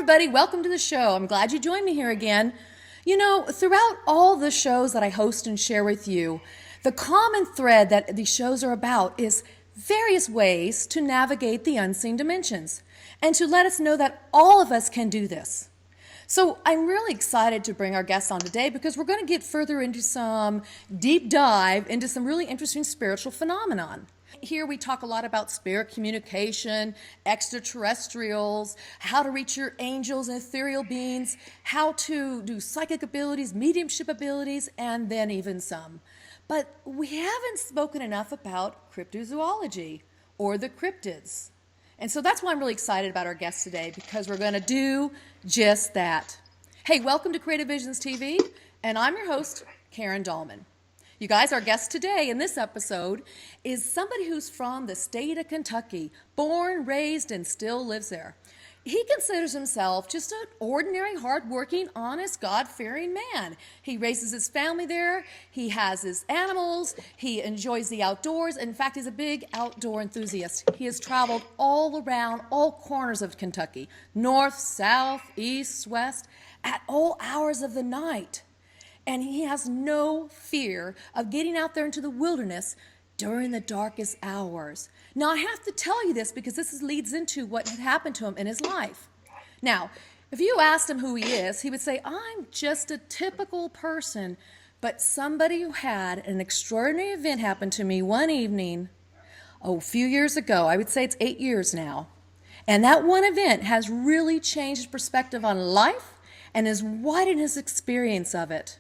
everybody. Welcome to the show. I'm glad you joined me here again. You know, throughout all the shows that I host and share with you, the common thread that these shows are about is various ways to navigate the unseen dimensions and to let us know that all of us can do this. So I'm really excited to bring our guest on today because we're going to get further into some deep dive into some really interesting spiritual phenomenon. Here we talk a lot about spirit communication, extraterrestrials, how to reach your angels and ethereal beings, how to do psychic abilities, mediumship abilities, and then even some. But we haven't spoken enough about cryptozoology or the cryptids. And so that's why I'm really excited about our guest today, because we're going to do just that. Hey, welcome to Creative Visions TV, and I'm your host, Karen Dahlman. You guys, our guest today in this episode is somebody who's from the state of Kentucky, born, raised, and still lives there. He considers himself just an ordinary, hardworking, honest, God-fearing man. He raises his family there. He has his animals. He enjoys the outdoors. In fact, he's a big outdoor enthusiast. He has traveled all around, all corners of Kentucky, north, south, east, west, at all hours of the night. And he has no fear of getting out there into the wilderness during the darkest hours. Now, I have to tell you this because this leads into what had happened to him in his life. Now, if you asked him who he is, he would say, I'm just a typical person, but somebody who had an extraordinary event happen to me one evening, a few years ago. I would say it's 8 years now. And that one event has really changed his perspective on life and has widened his experience of it.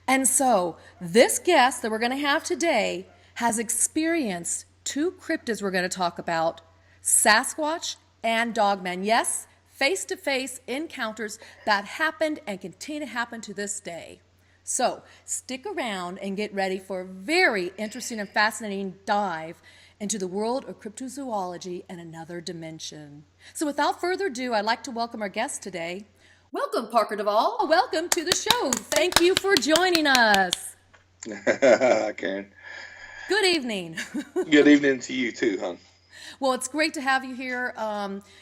And so this guest that we're going to have today has experienced two cryptids we're going to talk about, Sasquatch and Dogman. Yes, face-to-face encounters that happened and continue to happen to this day. So stick around and get ready for a very interesting and fascinating dive into the world of cryptozoology and another dimension. So without further ado, I'd like to welcome our guest today. Welcome, Parker Duvall. Welcome to the show. Thank you for joining us. Karen. Good evening. Good evening to you too, hon. Well, it's great to have you here.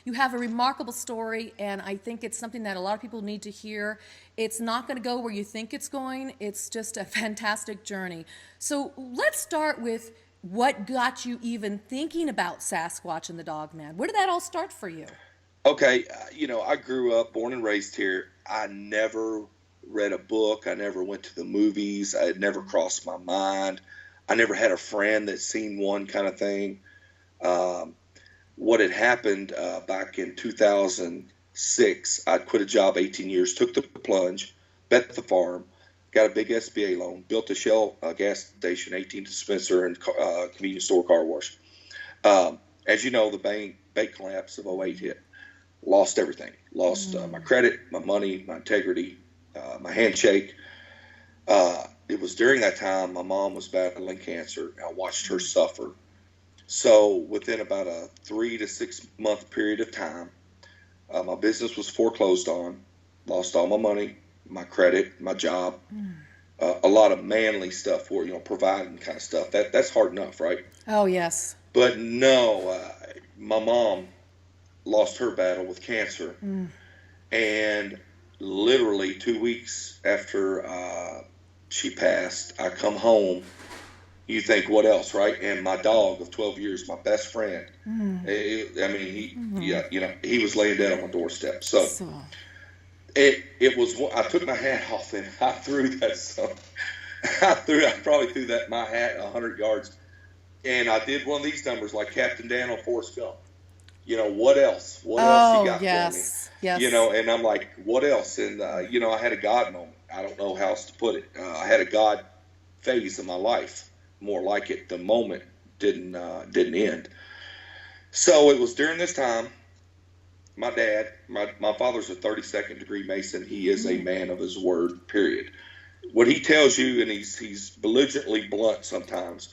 You have a remarkable story, and I think it's something that a lot of people need to hear. It's not going to go where you think it's going. It's just a fantastic journey. So let's start with what got you even thinking about Sasquatch and the Dogman. Where did that all start for you? Okay, I grew up, born and raised here. I never read a book. I never went to the movies. It never crossed my mind. I never had a friend that seen one kind of thing. What had happened back in 2006, I'd quit a job 18 years, took the plunge, bet the farm, got a big SBA loan, built a Shell gas station, 18 dispenser, and convenience store car wash. As you know, the bank collapse of '08 hit. Lost everything. Lost my credit, my money, my integrity, my handshake. It was during that time my mom was battling cancer. I watched her suffer. So within about a 3 to 6 month period of time, my business was foreclosed on. Lost all my money, my credit, my job. A lot of manly stuff for, providing kind of stuff. That's hard enough, right? Oh, yes. But no, my mom lost her battle with cancer. And literally 2 weeks after she passed, I come home. You think, what else, right? And my dog of 12 years, my best friend, he was laying dead on my doorstep. So it was, I took my hat off and I threw that son. I probably threw my hat 100 yards. And I did one of these numbers like Captain Dan on Forrest Gump. What else? What else you got for me? Yes. And I'm like, what else? And, I had a God moment. I don't know how else to put it. I had a God phase in my life, more like it. The moment didn't end. So it was during this time, my dad, my father's a 32nd degree Mason. He is a man of his word, period. What he tells you, and he's belligerently blunt sometimes,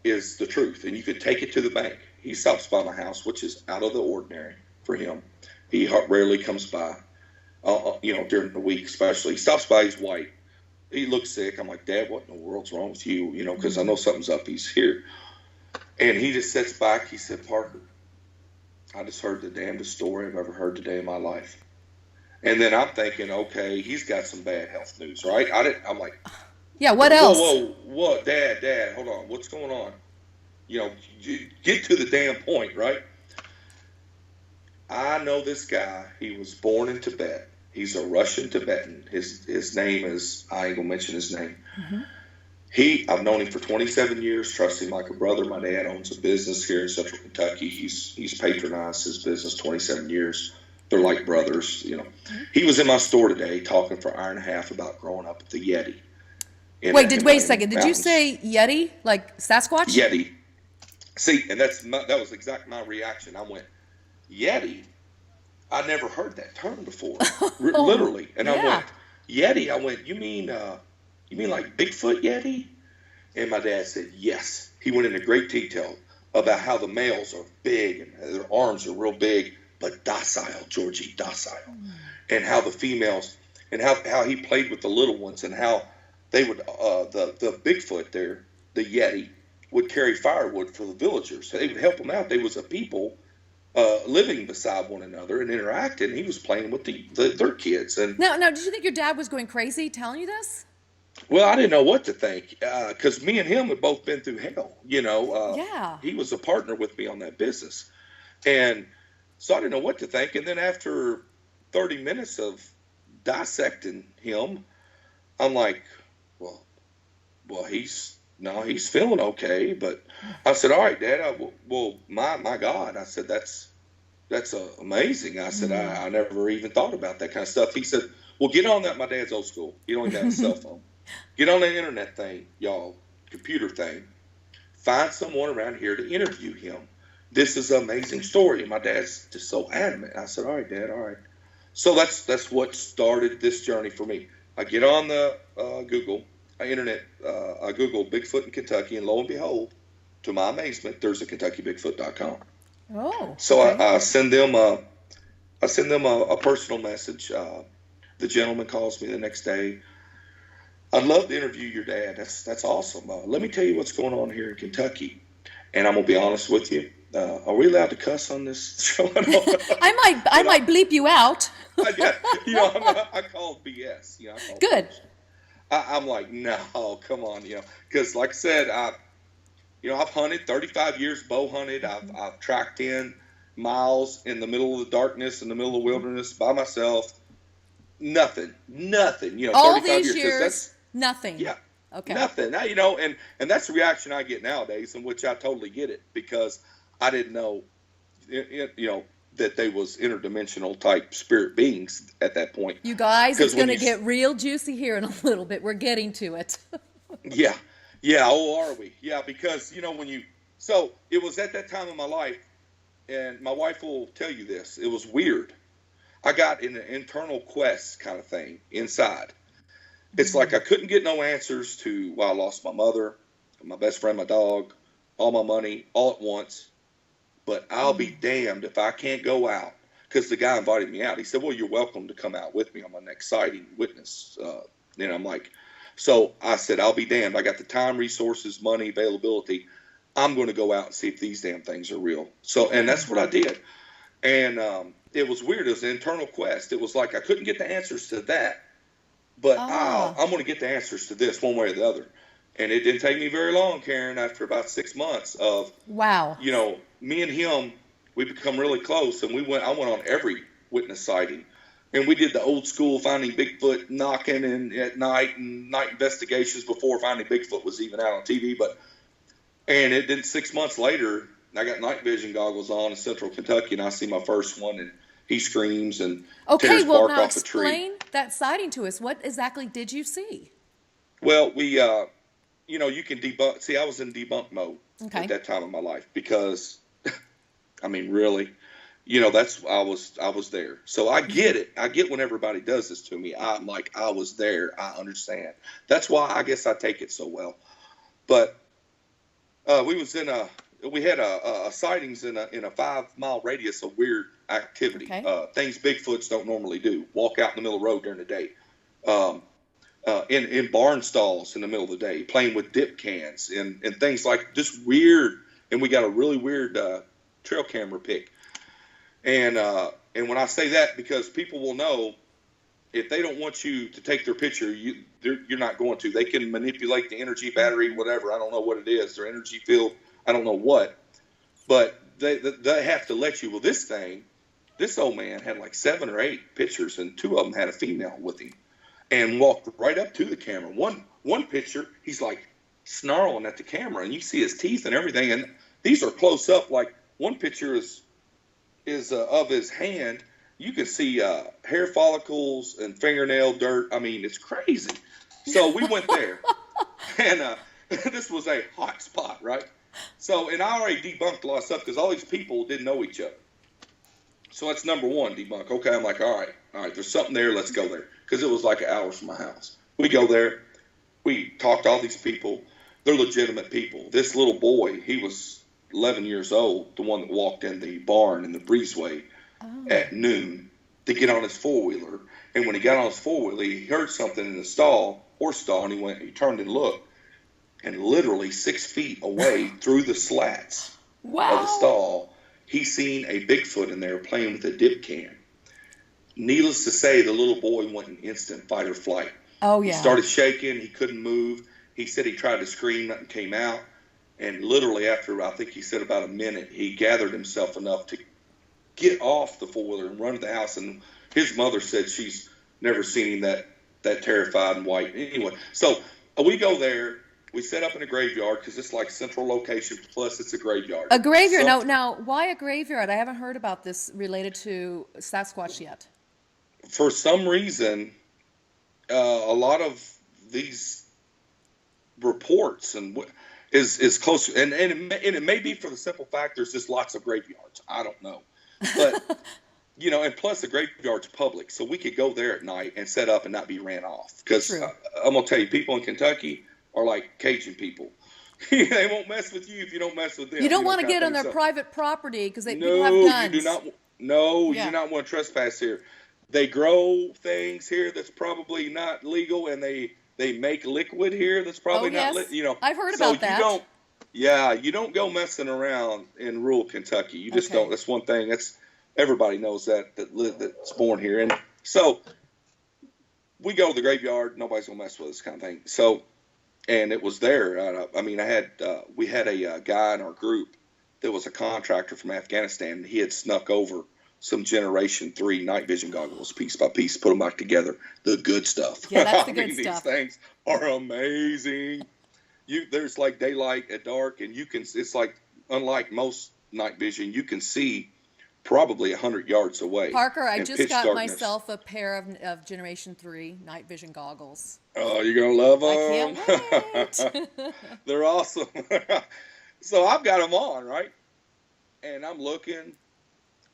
is the truth. And you could take it to the bank. He stops by my house, which is out of the ordinary for him. He rarely comes by, during the week especially. He stops by, he's white. He looks sick. I'm like, Dad, what in the world's wrong with you? Because I know something's up. He's here. And he just sits back. He said, Parker, I just heard the damnedest story I've ever heard today in my life. And then I'm thinking, okay, he's got some bad health news, right? I'm like, Yeah, what whoa, else? whoa, Dad, hold on, what's going on? You know, get to the damn point, right? I know this guy. He was born in Tibet. He's a Russian Tibetan. His name is, I ain't gonna mention his name. I've known him for 27 years, trust him like a brother. My dad owns a business here in Central Kentucky. He's patronized his business 27 years. They're like brothers, you know. He was in my store today talking for an hour and a half about growing up with the Yeti. Wait a second. Did you say Yeti, like Sasquatch? Yeti. See, and that was exactly my reaction. I went, Yeti? I never heard that term before, literally. And I went, Yeti? I went, you mean like Bigfoot Yeti? And my dad said, yes. He went into great detail about how the males are big and their arms are real big, but docile, Georgie, docile. And how the females, and how he played with the little ones, and how they would, the Bigfoot there, the Yeti, would carry firewood for the villagers. They would help them out. They was a people living beside one another and interacting. He was playing with their kids. And now, did you think your dad was going crazy telling you this? Well, I didn't know what to think because me and him had both been through hell. You know, he was a partner with me on that business, and so I didn't know what to think. And then after 30 minutes of dissecting him, I'm like, well, he's feeling okay. But I said, all right, Dad. My God, I said that's amazing. I said I never even thought about that kind of stuff. He said, well, get on that. My dad's old school. He don't even have a cell phone. Get on that internet thing, y'all, computer thing. Find someone around here to interview him. This is an amazing story. And my dad's just so adamant. I said, all right, Dad, all right. So that's what started this journey for me. I get on the Google internet. I Google Bigfoot in Kentucky, and lo and behold, to my amazement, there's a KentuckyBigfoot.com. Oh. So okay. I send them a personal message. The gentleman calls me the next day. I'd love to interview your dad. That's awesome. Let me tell you what's going on here in Kentucky. And I'm gonna be honest with you. Are we allowed to cuss on this show? I might bleep you out. I call it BS. Good. I'm like, no, come on, because like I said, I've hunted 35 years, bow hunted. I've tracked in miles in the middle of the darkness, in the middle of the wilderness by myself. Nothing. All 35 these years. Years, nothing. Yeah. Okay. Nothing. Now, and that's the reaction I get nowadays, in which I totally get it, because I didn't know, that they was interdimensional type spirit beings at that point. You guys, it's going to get real juicy here in a little bit. We're getting to it. Yeah. Oh, are we? Yeah, because so it was at that time in my life, and my wife will tell you this. It was weird. I got in an internal quest kind of thing inside. It's like I couldn't get no answers to why I lost my mother, my best friend, my dog, all my money, all at once. But I'll be damned if I can't go out, because the guy invited me out. He said, well, you're welcome to come out with me on my next sighting witness. And I'm like, so I said, I'll be damned. I got the time, resources, money, availability. I'm going to go out and see if these damn things are real. So, and that's what I did. And it was weird. It was an internal quest. It was like I couldn't get the answers to that, but I'm going to get the answers to this one way or the other. And it didn't take me very long, Karen, after about 6 months of, me and him, we become really close. And I went on every witness sighting. And we did the old school finding Bigfoot knocking at night and night investigations before Finding Bigfoot was even out on TV. And it did 6 months later, I got night vision goggles on in Central Kentucky, and I see my first one, and he screams and tears bark off a tree. Explain that sighting to us. What exactly did you see? Well, we, you can debunk. See, I was in debunk mode at that time of my life because, I mean, really, I was there. So I get it. I get when everybody does this to me. I'm like, I was there. I understand. That's why I guess I take it so well. But we had a sightings in a 5-mile radius of weird activity. Things Bigfoots don't normally do. Walk out in the middle of the road during the day. In barn stalls in the middle of the day, playing with dip cans and things like just weird. And we got a really weird trail camera pic. And when I say that, because people will know if they don't want you to take their picture, you're not going to. They can manipulate the energy, battery, whatever. I don't know what it is. Their energy field, I don't know what. But they have to let you. Well, this old man had like 7 or 8 pictures, and 2 of them had a female with him, and walked right up to the camera. One picture, he's like snarling at the camera, and you see his teeth and everything. And these are close up. Like one picture is of his hand. You can see hair follicles and fingernail dirt. I mean, it's crazy. So we went there, and this was a hot spot, right? So, and I already debunked a lot of stuff because all these people didn't know each other. So that's number one, debunk. Okay, I'm like, all right, there's something there. Let's go there, because it was like an hour from my house. We go there. We talked to all these people. They're legitimate people. This little boy, he was 11 years old, the one that walked in the barn in the breezeway at noon to get on his four-wheeler. And when he got on his four-wheeler, he heard something in the horse stall, and he turned and looked. And literally 6 feet away through the slats of the stall, he seen a Bigfoot in there playing with a dip can. Needless to say, the little boy went in instant fight or flight. Oh, yeah. He started shaking. He couldn't move. He said he tried to scream, nothing came out. And literally after, I think he said about a minute, he gathered himself enough to get off the four-wheeler and run to the house. And his mother said she's never seen him that terrified and white. Anyway, so we go there. We set up in a graveyard because it's like central location, plus it's a graveyard. A graveyard. Now, why a graveyard? I haven't heard about this related to Sasquatch yet. For some reason, a lot of these reports is close, and it may be for the simple fact there's just lots of graveyards. I don't know, but and plus the graveyard's public, so we could go there at night and set up and not be ran off. Because I'm gonna tell you, people in Kentucky are like Cajun people. They won't mess with you if you don't mess with them. You don't want to get on their private property because people have guns. You do not. No, you do not want to trespass here. They grow things here that's probably not legal, and they make liquid here that's probably not. I've heard about that. You don't go messing around in rural Kentucky. You just don't. That's one thing. Everybody knows that's born here, and so we go to the graveyard. Nobody's gonna mess with us, kind of thing. So. And it was there. We had a guy in our group that was a contractor from Afghanistan. He had snuck over some Generation 3 night vision goggles piece by piece, put them back together. The good stuff. Yeah, that's the good stuff. These things are amazing. There's like daylight at dark, and it's like, unlike most night vision, you can see probably 100 yards away. Parker, I just got myself a pair of Generation 3 night vision goggles. Oh, you're going to love them. I can't wait. They're awesome. So I've got them on, right? And I'm looking,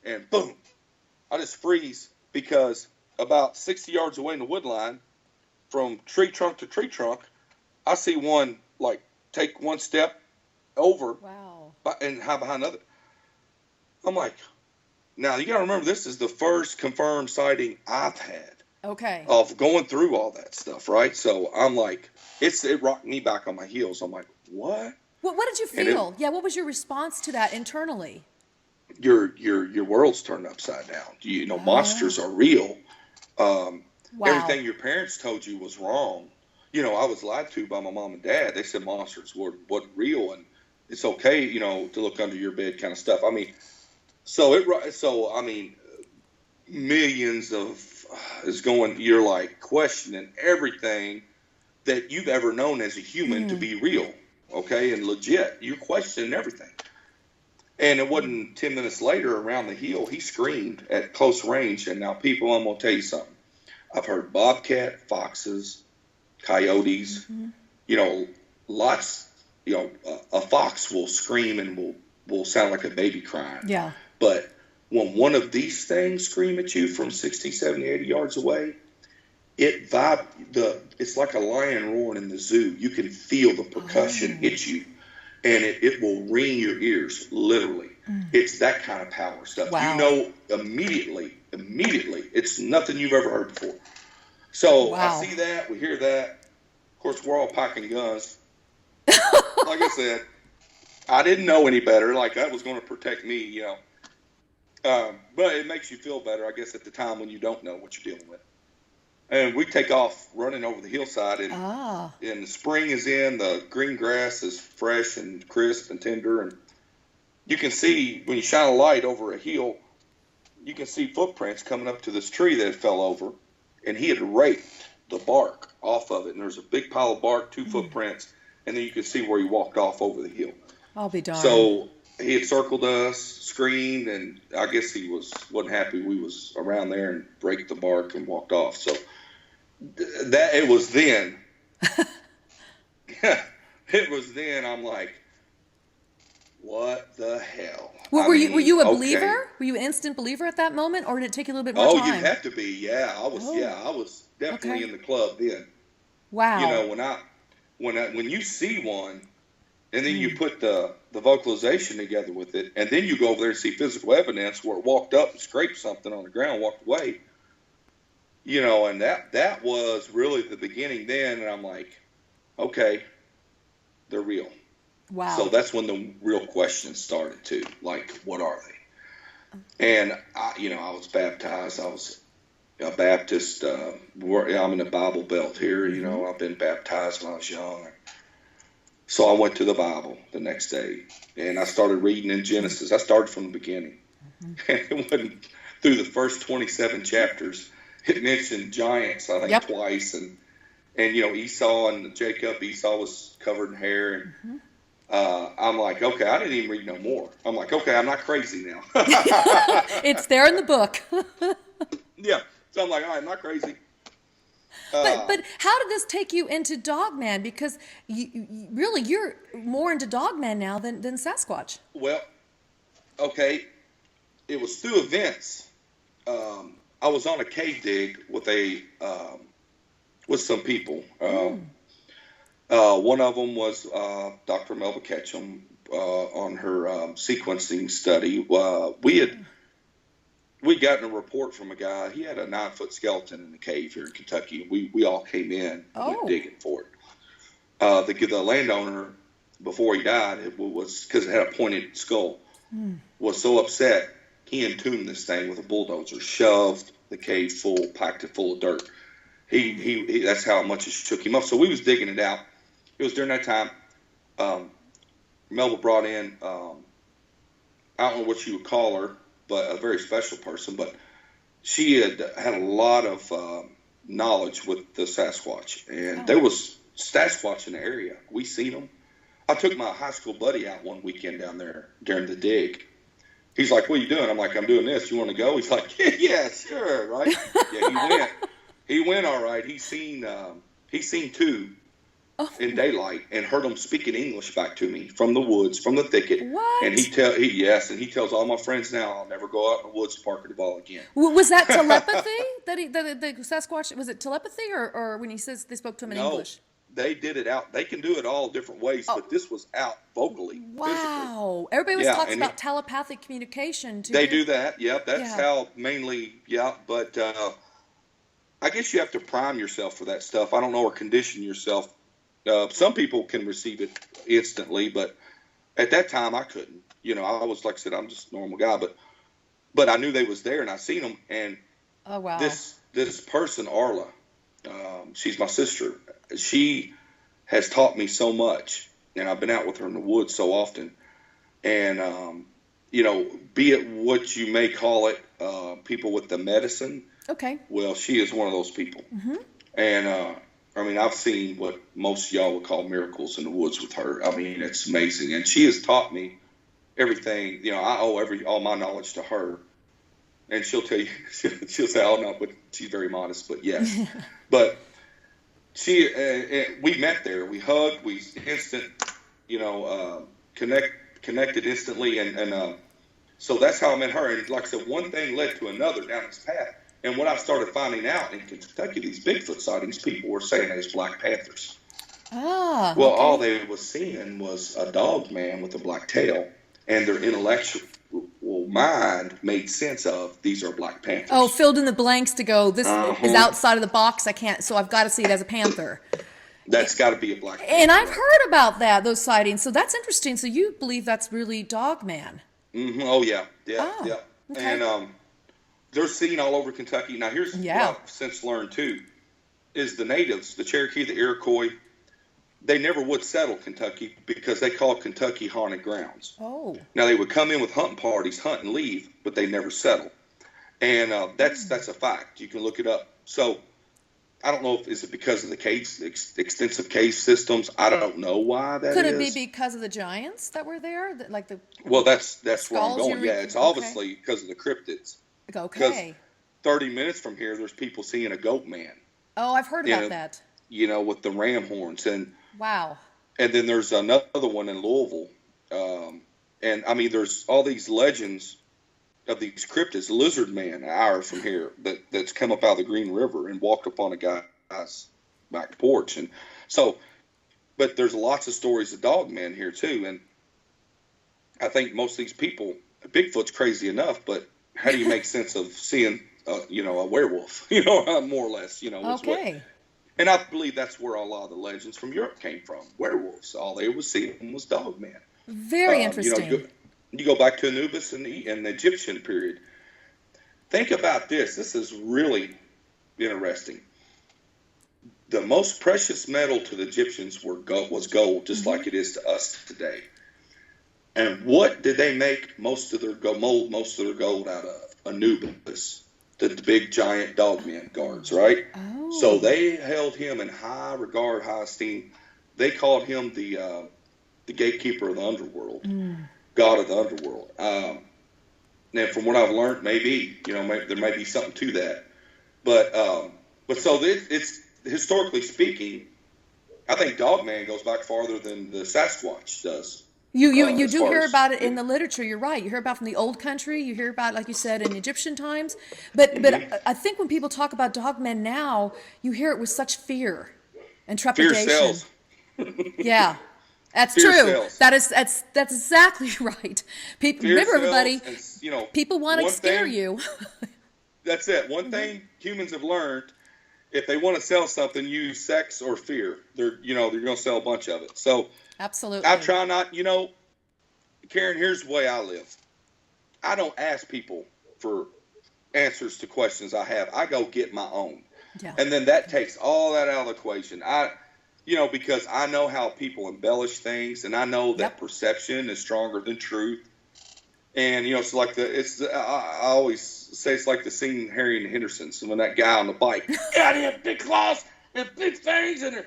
and boom, I just freeze, because about 60 yards away in the wood line, from tree trunk to tree trunk, I see one, like, take one step over. Wow. And hide behind another. I'm like, now, you got to remember, this is the first confirmed sighting I've had of going through all that stuff, right? So I'm like, it rocked me back on my heels. I'm like, what? What did you feel? What was your response to that internally? Your world's turned upside down. Monsters are real. Everything your parents told you was wrong. I was lied to by my mom and dad. They said monsters wasn't real, and it's okay, to look under your bed, kind of stuff. I mean, millions is going. You're like questioning everything that you've ever known as a human to be real, okay, and legit. You're questioning everything. And it wasn't 10 minutes later, around the hill, he screamed at close range. And now, people, I'm gonna tell you something. I've heard bobcat, foxes, coyotes. Lots. A fox will scream and will sound like a baby crying. Yeah. But when one of these things scream at you from 60, 70, 80 yards away, it's like a lion roaring in the zoo. You can feel the percussion hit you, and it will ring your ears, literally. It's that kind of power stuff. Wow. Immediately, it's nothing you've ever heard before. So I see that, we hear that. Of course, we're all packing guns. Like I said, I didn't know any better. Like, that was going to protect me, But it makes you feel better, I guess, at the time when you don't know what you're dealing with. And we take off running over the hillside, and the spring is in, the green grass is fresh and crisp and tender, and you can see, when you shine a light over a hill, you can see footprints coming up to this tree that fell over, and he had raked the bark off of it, and there's a big pile of bark, 2 footprints, and then you can see where he walked off over the hill. I'll be darned. So he had circled us, screamed, and I guess he wasn't happy we was around there, and raked the bark and walked off. So that it was then. It was then. I'm like, what the hell? Were you a believer? Were you an instant believer at that moment, or did it take you a little bit more time? Oh, you have to be. Yeah, I was. Yeah, I was definitely in the club then. Wow. You know, when you see one, and then you put the vocalization together with it, and then you go over there and see physical evidence where it walked up and scraped something on the ground, walked away. You know, and that was really the beginning then, and I'm like, okay, they're real. Wow. So that's when the real questions started too, like, what are they? And I was baptized. I was a Baptist. I'm in the Bible Belt here. You know, I've been baptized when I was young. So I went to the Bible the next day, and I started reading in Genesis. I started from the beginning. It wasn't through the first 27 chapters. It mentioned giants, I think, twice, and Esau and Jacob. Esau was covered in hair, and I'm like, okay, I didn't even read no more. I'm like, okay, I'm not crazy now. It's there in the book. Yeah, so I'm like, all right, I'm not crazy. But how did this take you into Dogman? Because you're more into Dogman now than Sasquatch. Well, okay, it was through events. I was on a cave dig with some people. One of them was Dr. Melba Ketchum on her sequencing study. We'd gotten a report from a guy. He had a 9-foot skeleton in the cave here in Kentucky. We all came in and went digging for it. The landowner, before he died, it was because it had a pointed skull, was so upset, he entombed this thing with a bulldozer, shoved the cave full, packed it full of dirt. He that's how much it took him up. So we was digging it out. It was during that time. Melba brought in, I don't know what you would call her, but a very special person. But she had a lot of knowledge with the Sasquatch, and there was Sasquatch in the area. We seen them. I took my high school buddy out one weekend down there during the dig. He's like, "What are you doing?" I'm like, "I'm doing this. You want to go?" He's like, "Yeah, sure, right." Yeah, he went. He went all right. He's seen 2 in daylight and heard them speaking English back to me from the woods, from the thicket. What? And he tells all my friends now, I'll never go out in the woods with Parker Duvall again. Was that telepathy? The Sasquatch, was it telepathy, or when he says they spoke to him in English? They did it out. They can do it all different ways, but this was out vocally. Wow. Physically. Everybody talks about telepathic communication too. They do that. Yep. That's how mainly. Yeah. But I guess you have to prime yourself for that stuff. I don't know, or condition yourself. Some people can receive it instantly, but at that time I couldn't. You know, I was, like I said, I'm just a normal guy, but I knew they was there and I seen them. And this person, Arla, she's my sister. She has taught me so much, and I've been out with her in the woods so often. And be it what you may call it, people with the medicine. Okay. Well, she is one of those people. And I've seen what most of y'all would call miracles in the woods with her. I mean, it's amazing. And she has taught me everything. You know, I owe all my knowledge to her. And she'll tell you, she'll say, "Oh, no," but she's very modest, but yes. But she, we met there. We hugged. We connected instantly. And so that's how I met her. And like I said, one thing led to another down this path. And what I started finding out in Kentucky, these Bigfoot sightings, people were saying there's Black Panthers. Well, all they were seeing was a dog man with a black tail, and their intellectual mind made sense of these are Black Panthers. Oh, filled in the blanks to go, this is outside of the box, I can't, so I've got to see it as a panther. That's got to be a Black Panther. And I've heard about those sightings, so that's interesting. So you believe that's really Dogman? Oh, yeah. Yeah. Okay. And they're seen all over Kentucky. Now, here's what I've since learned, too, is the natives, the Cherokee, the Iroquois, they never would settle Kentucky because they called Kentucky haunted grounds. Oh. Now, they would come in with hunting parties, hunt and leave, but they never settle. And that's a fact. You can look it up. So I don't know if is it because of the cave, extensive cave systems. I don't know why that Could is. it be because of the giants that were there? Like the Well, that's where I'm skulls going. Yeah, it's obviously because of the cryptids. Okay. Because 30 minutes from here, there's people seeing a goat man. Oh, I've heard about that. You know, with the ram horns. Wow. And then there's another one in Louisville. And I mean, there's all these legends of these cryptids. Lizard man, an hour from here, that's come up out of the Green River and walked up on a guy's back porch. And so, but there's lots of stories of dogmen here too. And I think most of these people, Bigfoot's crazy enough, but how do you make sense of seeing, a werewolf, more or less, Okay. And I believe that's where a lot of the legends from Europe came from. Werewolves. All they were seeing was dogmen. Very interesting. You go back to Anubis and the Egyptian period. Think about this. This is really interesting. The most precious metal to the Egyptians was gold, just like it is to us today. And what did they make most of their gold out of? Anubis, the big giant dogman guards, right? Oh. So they held him in high regard, high esteem. They called him the gatekeeper of the underworld, god of the underworld. And from what I've learned, maybe there may be something to that. But so it's historically speaking, I think Dogman goes back farther than the Sasquatch does. You do hear about it in the literature. You're right. You hear about from the old country. You hear about, like you said, in Egyptian times. But I think when people talk about dogmen now, you hear it with such fear and trepidation. Fear sells. Yeah, that's Fear true. sells. That's exactly right. People, Fear remember, everybody. And, people want to scare you. That's it. One thing humans have learned: if they want to sell something, use sex or fear. They're going to sell a bunch of it. So. Absolutely. I try not, Karen, here's the way I live. I don't ask people for answers to questions I have. I go get my own. Yeah. And then that takes all that out of the equation. Because I know how people embellish things, and I know that perception is stronger than truth. And, it's like I always say it's like the scene in Harry and Henderson's when that guy on the bike, God, he had big claws and big fangs and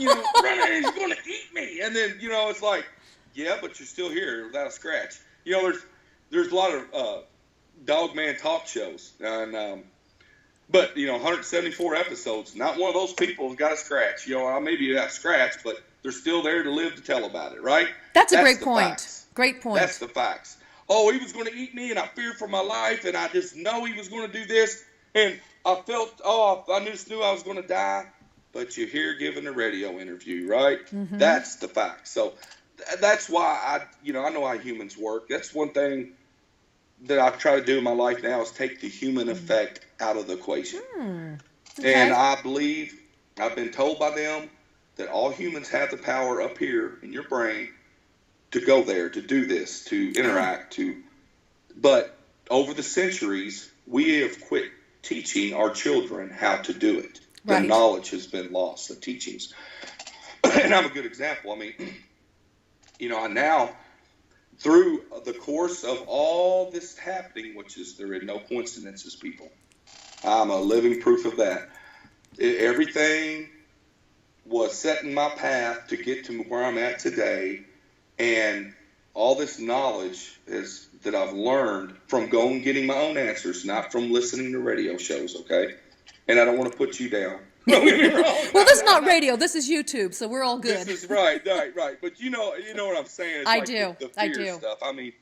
running, he's going to eat me. And then, it's like, yeah, but you're still here without a scratch. There's a lot of Dogman talk shows. And, but, 174 episodes, not one of those people has got a scratch. Maybe got a scratch, but they're still there to live to tell about it, right? That's a great point. Facts. Great point. That's the facts. Oh, he was going to eat me, and I feared for my life, and I just know he was going to do this. And I felt, I just knew I was going to die. But you're here giving a radio interview, right? Mm-hmm. That's the fact. So that's why I know how humans work. That's one thing that I try to do in my life now is take the human effect out of the equation. Okay. And I believe, I've been told by them that all humans have the power up here in your brain to go there, to do this, to interact, but over the centuries, we have quit teaching our children how to do it. The knowledge has been lost, the teachings. And I'm a good example. I mean, I now, through the course of all this happening, there are no coincidences, people. I'm a living proof of that. Everything was set in my path to get to where I'm at today. And all this knowledge that I've learned from going getting my own answers, not from listening to radio shows, okay? And I don't want to put you down. Don't get me wrong. Well, this is not radio. This is YouTube, so we're all good. This is right. But you know what I'm saying. It's I like do. The fear stuff. I mean,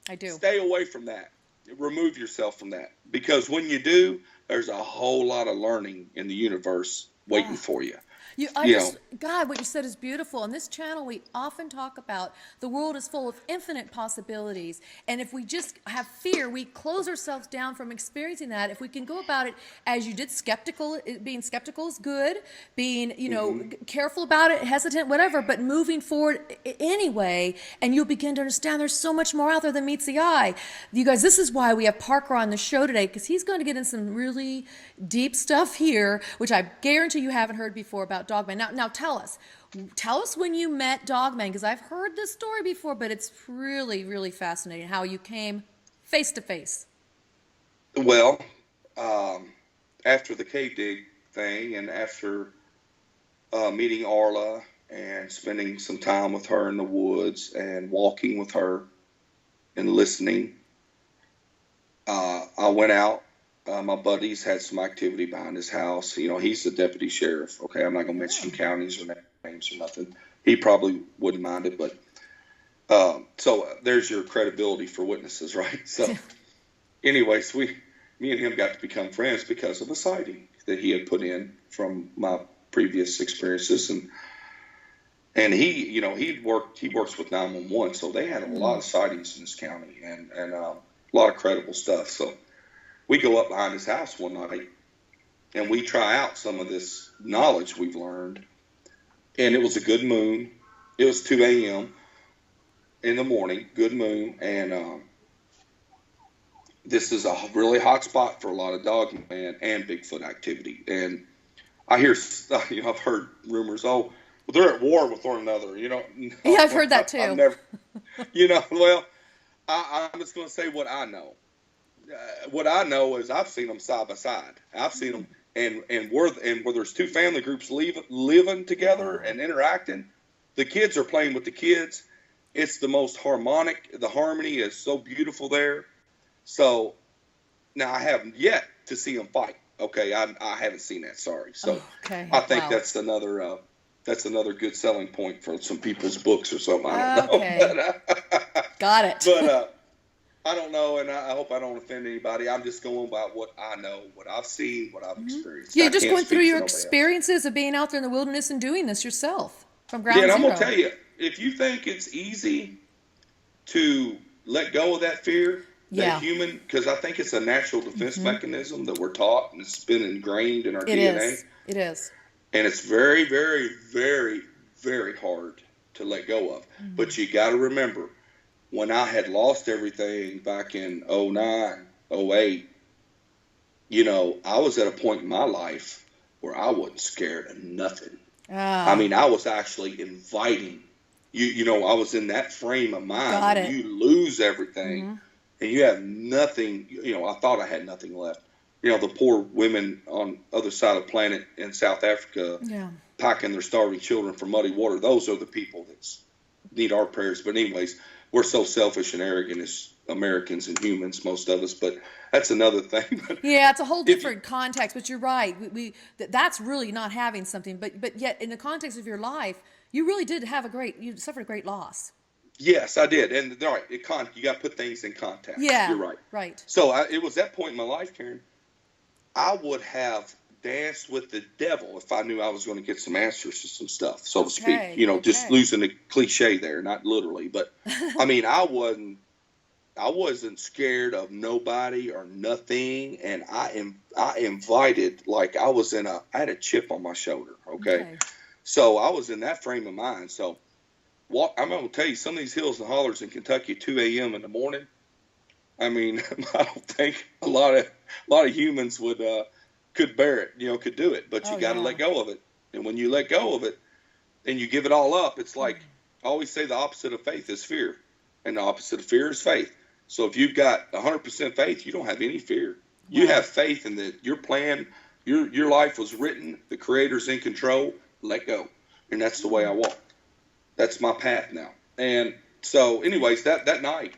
I do. Stay away from that. Remove yourself from that. Because when you do, there's a whole lot of learning in the universe waiting for you. You know, God, what you said is beautiful. On this channel, we often talk about the world is full of infinite possibilities. And if we just have fear, we close ourselves down from experiencing that. If we can go about it as you did, being skeptical is good, being, careful about it, hesitant, whatever, but moving forward anyway, and you'll begin to understand there's so much more out there than meets the eye. You guys, this is why we have Parker on the show today, because he's going to get in some really deep stuff here, which I guarantee you haven't heard before about Dogman. Now tell us when you met Dogman, because I've heard this story before, but it's really, really fascinating how you came face to face. well, after the cave dig thing, and after meeting Arla and spending some time with her in the woods and walking with her and listening, I went out. My buddies had some activity behind his house. He's the deputy sheriff. Okay, I'm not going to mention counties or names or nothing. He probably wouldn't mind it, but so there's your credibility for witnesses, right? So, anyways, me and him got to become friends because of a sighting that he had put in from my previous experiences, and he works with 911, so they had a lot of sightings in this county and a lot of credible stuff. So we go up behind his house one night and we try out some of this knowledge we've learned. And it was a good moon. It was 2 a.m. in the morning, good moon. And this is a really hot spot for a lot of Dogman and Bigfoot activity. And I hear, I've heard rumors, well, they're at war with one another, Yeah, I've heard that too. I've never, well, I'm just going to say what I know. What I know is I've seen them side by side. I've seen them, and where there's two family groups living together and interacting, the kids are playing with the kids. It's the most harmonic. The harmony is so beautiful there. So now I haven't yet to see them fight. Okay, I haven't seen that. Sorry. So I think that's another good selling point for some people's books or something. I don't know. Got it. But I don't know, and I hope I don't offend anybody. I'm just going by what I know, what I've seen, what I've experienced. Yeah, just going through your experiences of being out there in the wilderness and doing this yourself from ground zero. Yeah, and I'm going to tell you, if you think it's easy to let go of that fear, that human, because I think it's a natural defense mechanism that we're taught, and it's been ingrained in our DNA. It is. And it's very, very, very, very hard to let go of. But you got to remember, when I had lost everything back in 09, 08, I was at a point in my life where I wasn't scared of nothing. I mean, I was actually inviting. I was in that frame of mind. When you lose everything and you have nothing, I thought I had nothing left. The poor women on the other side of the planet in South Africa packing their starving children for muddy water. Those are the people that need our prayers. But anyways, we're so selfish and arrogant as Americans and humans, most of us, but that's another thing. Yeah, it's a whole different context, but you're right. That's really not having something, but yet in the context of your life, you really did you suffered a great loss. Yes, I did. And all right, you got to put things in context. Yeah, you're right. Right. So it was that point in my life, Karen, I would have danced with the devil if I knew I was going to get some answers to some stuff, so to speak. Just losing the cliche there, not literally, but I mean, I wasn't scared of nobody or nothing, and I invited, like I had a chip on my shoulder. Okay. So I was in that frame of mind. So I'm going to tell you, some of these hills and hollers in Kentucky at 2 a.m. in the morning, I mean, I don't think a lot of humans could bear it, could do it, but you got to let go of it. And when you let go of it and you give it all up, it's like, I always say the opposite of faith is fear, and the opposite of fear is faith. So if you've got 100% faith, you don't have any fear. You have faith in that your plan, your life was written, the Creator's in control, let go. And that's the way I walk. That's my path now. And so anyways, that night,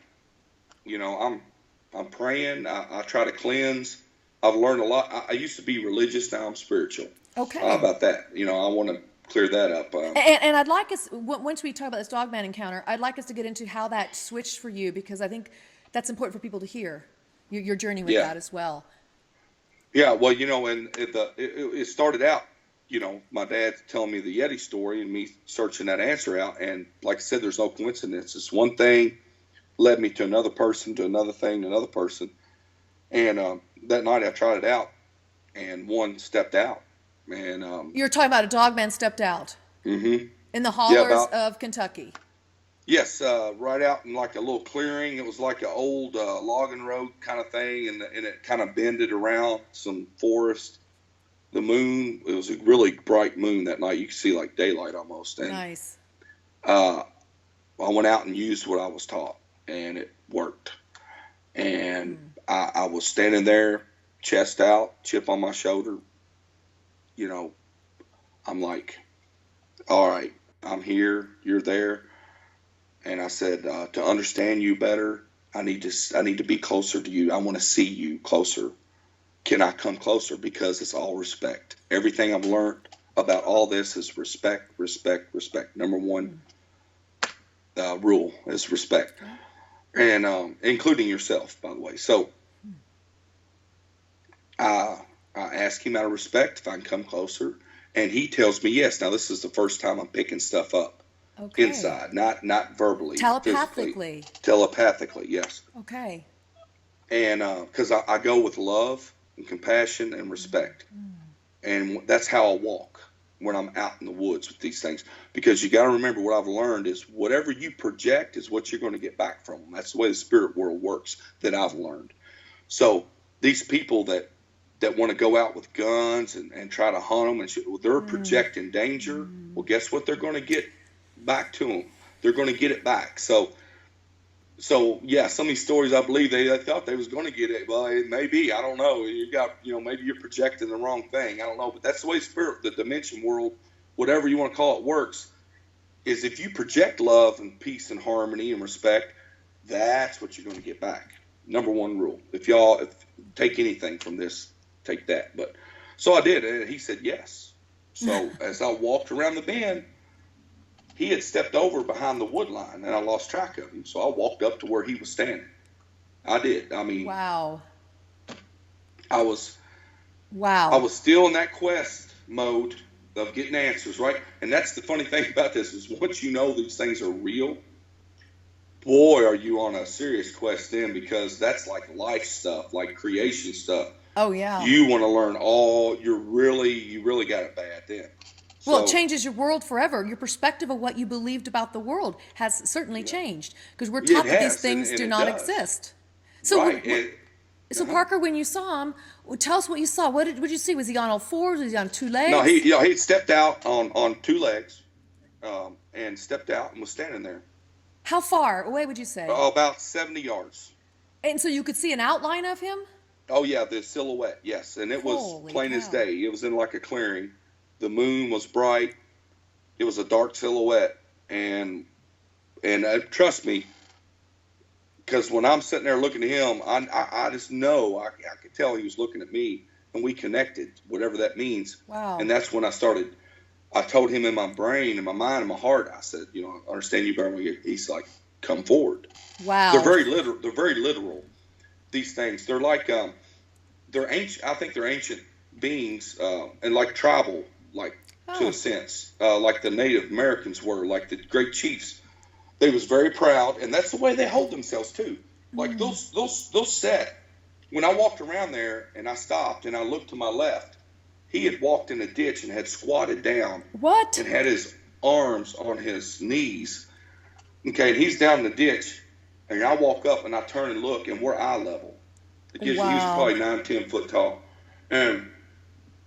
I'm praying. I try to cleanse. I've learned a lot. I used to be religious. Now I'm spiritual. Okay. How about that? I want to clear that up. And I'd like us, once we talk about this Dogman encounter, I'd like us to get into how that switched for you, because I think that's important for people to hear your journey with that as well. Yeah. Well, and it started out my dad telling me the Yeti story and me searching that answer out. And like I said, there's no coincidence. It's one thing led me to another person, to another thing, to another person. And that night I tried it out, and one stepped out. And You're talking about a dogman stepped out mm-hmm. in the Yeah, hollers of Kentucky. yes, right out in like a little clearing. It was like an old logging road kind of thing, and it kind of bended around some forest. The moon, it was a really bright moon that night. You could see like daylight almost. And Nice. I went out and used what I was taught, and it worked. And I was standing there, chest out, chip on my shoulder. I'm like, all right, I'm here, you're there. And I said, to understand you better, I need to be closer to you. I want to see you closer. Can I come closer? Because it's all respect. Everything I've learned about all this is respect, respect, respect. Number one rule is respect. And including yourself, by the way. So I ask him out of respect if I can come closer. And he tells me yes. Now, this is the first time I'm picking stuff up. Okay. Inside, not verbally. Telepathically. Physically. Telepathically, yes. Okay. And because I go with love and compassion and respect. And that's how I walk when I'm out in the woods with these things. Because you got to remember, what I've learned is whatever you project is what you're going to get back from them. That's the way the spirit world works that I've learned. So these people that want to go out with guns and try to hunt them, and they're projecting danger. Well, guess what they're going to get back to them? They're going to get it back. So yeah, some of these stories, I believe they thought they was going to get it. Well, it may be. I don't know. You got, maybe you're projecting the wrong thing. I don't know. But that's the way spirit, the dimension world, whatever you want to call it, works, is if you project love and peace and harmony and respect, that's what you're going to get back. Number one rule. If take anything from this, take that. But so I did, and he said yes. So as I walked around the bend, he had stepped over behind the wood line, and I lost track of him. So I walked up to where he was standing. I did. I mean, wow. I was still in that quest mode of getting answers, right? And that's the funny thing about this, is once you know these things are real, boy, are you on a serious quest then, because that's like life stuff, like creation stuff. Oh yeah. You want to learn you really got it bad then. Well, it changes your world forever. Your perspective of what you believed about the world has certainly changed, because we're taught that these things do not exist. So, right. Parker, when you saw him, tell us what you saw. What did you see? Was he on all fours? Was he on two legs? No, he stepped out on two legs, and stepped out and was standing there. How far away would you say? About 70 yards. And so you could see an outline of him? Oh yeah, the silhouette, yes, and it was plain as day. It was in like a clearing. The moon was bright. It was a dark silhouette, and trust me, because when I'm sitting there looking at him, I just know I could tell he was looking at me, and we connected, whatever that means. Wow. And that's when I told him in my brain, in my mind, in my heart, I said, I understand you better. He's like, come forward. Wow. They're very literal. These things, they're like they're ancient. I think they're ancient beings, and like tribal, like to a sense, like the Native Americans were, like the great chiefs. They was very proud, and that's the way they hold themselves too. Like those set. When I walked around there and I stopped and I looked to my left, he had walked in a ditch and had squatted down. What? And had his arms on his knees. Okay, and he's down in the ditch. And I walk up and I turn and look, and we're eye level. He was probably 9-10 foot tall, and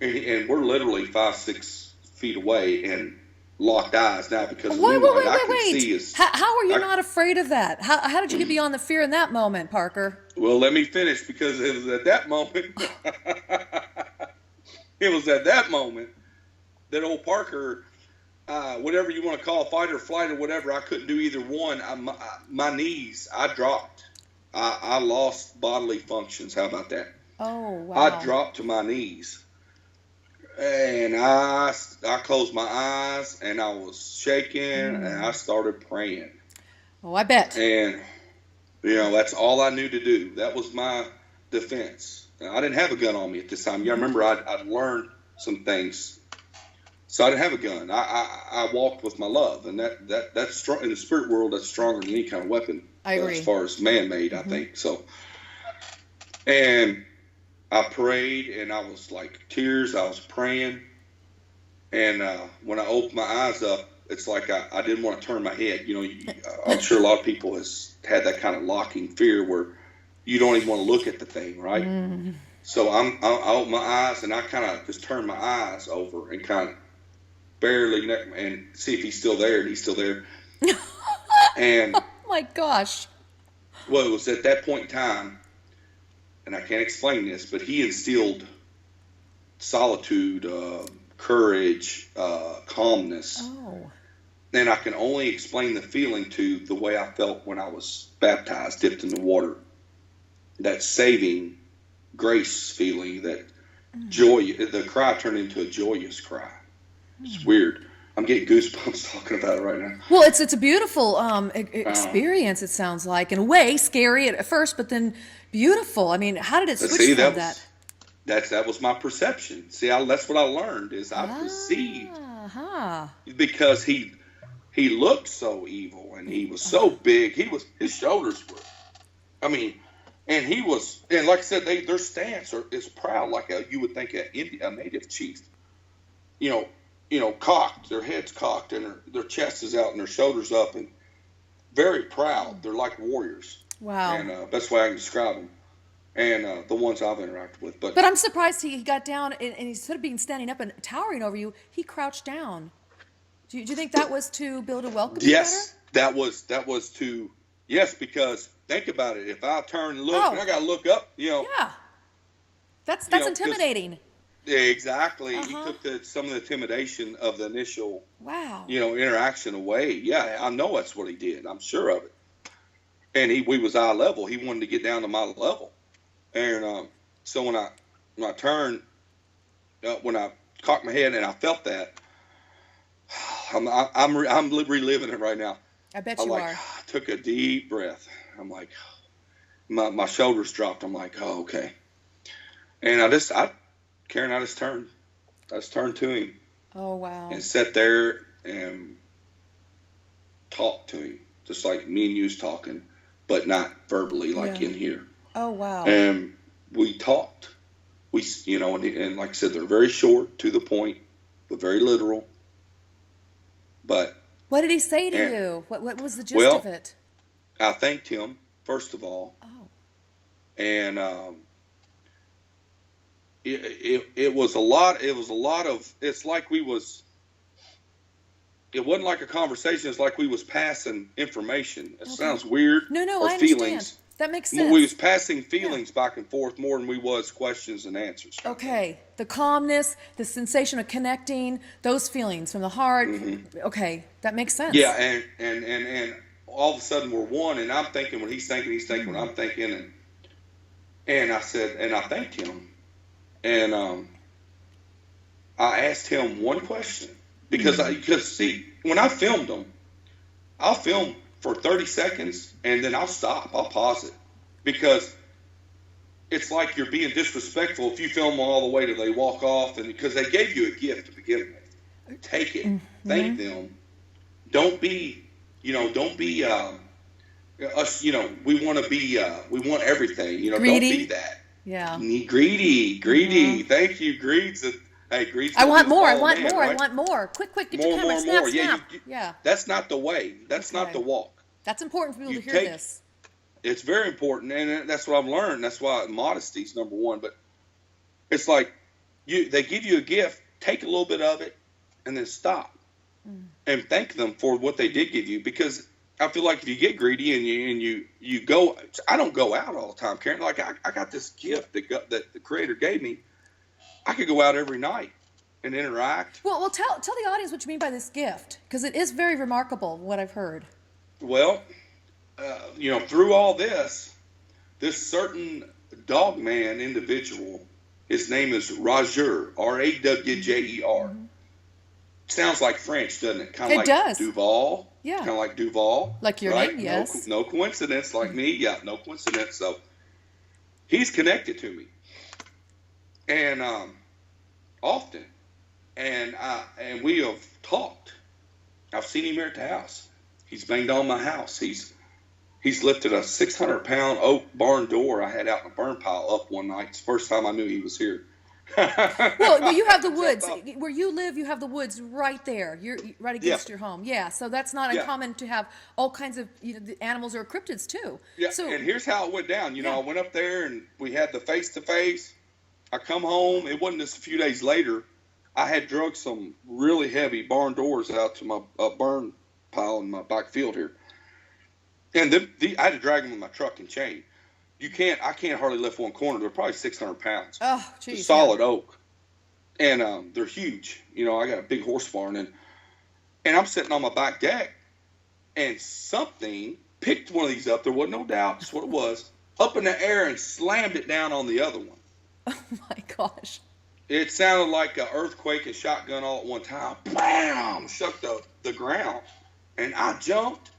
we're literally 5-6 feet away and locked eyes now, because the moonlight I can see is. How are you not afraid of that? How did you get beyond the fear in that moment, Parker? Well, let me finish, because it was at that moment. It was at that moment that old Parker. Whatever you want to call fight or flight or whatever, I couldn't do either one. My knees, I dropped. I lost bodily functions. How about that? Oh, wow. I dropped to my knees. And I closed my eyes, and I was shaking, and I started praying. Oh, I bet. And, that's all I knew to do. That was my defense. I didn't have a gun on me at this time. You remember, I'd learned some things. So I didn't have a gun. I walked with my love, and that's strong in the spirit world. That's stronger than any kind of weapon. I agree. As far as man-made, I think so. And I prayed, and I was like tears. I was praying, and when I opened my eyes up, it's like I didn't want to turn my head. You know, I'm sure a lot of people has had that kind of locking fear where you don't even want to look at the thing, right? Mm. So I opened my eyes, and I kind of just turned my eyes over and kind of barely and see if he's still there, and he's still there. And Oh my gosh. well, it was at that point in time, and I can't explain this, but he instilled solitude, courage, calmness. Oh. And I can only explain the feeling to the way I felt when I was baptized, dipped in the water. That saving grace feeling, that joy, the cry turned into a joyous cry. It's weird. I'm getting goosebumps talking about it right now. Well, it's a beautiful experience, it sounds like. In a way, scary at first, but then beautiful. I mean, how did it switch from that? That was my perception. See, that's what I learned is I perceived. Because he looked so evil, and he was so big. His shoulders were, I mean, and he was, and like I said, their stance is proud, like you would think a native chief. You know, cocked, their heads cocked, and their chest is out, and their shoulders up, and very proud. They're like warriors. Wow. And that's the way I can describe them. And the ones I've interacted with. But I'm surprised he got down, and instead of being standing up and towering over you, he crouched down. Do you think that was to build a welcome? Yes, that was to, yes, because think about it. If I turn and look, and I got to look up, you know. Yeah. That's intimidating. Yeah, exactly. He took some of the intimidation of the initial, interaction away. Yeah, I know that's what he did. I'm sure of it. And we was eye level. He wanted to get down to my level. And so when I turned, when I cocked my head and I felt that, I'm reliving it right now. I bet you are. I took a deep breath. I'm like, my shoulders dropped. I'm like, oh, okay. And Karen, I just turned to him. Oh, wow. And sat there and talked to him, just like me and you was talking, but not verbally like in here. Oh, wow. And we talked. And like I said, they're very short, to the point, but very literal. But what did he say to you? What was the gist of it? I thanked him, first of all. Oh. And it was a lot. It was a lot of. It's like we was. It wasn't like a conversation. It's like we was passing information. It sounds weird. No, or I feelings. understand. That makes sense. We was passing feelings back and forth more than we was questions and answers. Okay, the calmness, the sensation of connecting, those feelings from the heart. Mm-hmm. Okay, that makes sense. Yeah, and all of a sudden we're one, and I'm thinking when he's thinking when I'm thinking, and I said, and I thanked him, and I asked him one question because see, when I filmed them, I'll film for 30 seconds, and then I'll stop. I'll pause it. Because it's like you're being disrespectful if you film them all the way till they walk off, and because they gave you a gift to begin with. Take it. Mm-hmm. Thank them. Don't be us, we want to be, we want everything. Greedy. Don't be that. Yeah. Greedy. Mm-hmm. Thank you, Greeds. Hey, Greeds. I want more. I want more. Quick, get your camera. Snap. Yeah. That's not the way. That's not the walk. That's important for people to hear this. It's very important, and that's what I've learned. That's why modesty is number one. But it's like they give you a gift, take a little bit of it, and then stop and thank them for what they did give you. Because I feel like if you get greedy and you go, I don't go out all the time, Karen. Like I got this gift that the Creator gave me. I could go out every night and interact. Well, tell the audience what you mean by this gift, because it is very remarkable, what I've heard. Well, through all this certain Dogman individual, his name is Roger, Rawjer. Mm-hmm. Sounds like French, doesn't it? Kind of like does. Duval. Yeah. Kind of like Duval. Like your name, yes. No coincidence, like me. Yeah, no coincidence. So he's connected to me. And often. and we have talked. I've seen him here at the house. He's banged on my house. He's lifted a 600-pound oak barn door I had out in a burn pile up one night. It's the first time I knew he was here. Well, you have the woods where you live. You have the woods right there. You're right against your home. Yeah, so that's not uncommon to have all kinds of the animals or cryptids too. Yeah, so, and here's how it went down. I went up there and we had the face-to-face. I come home. It wasn't just a few days later. I had drug some really heavy barn doors out to my burn pile in my back field here. And I had to drag them in my truck and chain. I can't hardly lift one corner. They're probably 600 pounds. Oh, geez. Solid oak. And they're huge. I got a big horse barn. And I'm sitting on my back deck. And something picked one of these up. There wasn't no doubt. That's what it was. Up in the air and slammed it down on the other one. Oh, my gosh. It sounded like an earthquake and shotgun all at one time. Bam! Shook the ground. And I jumped.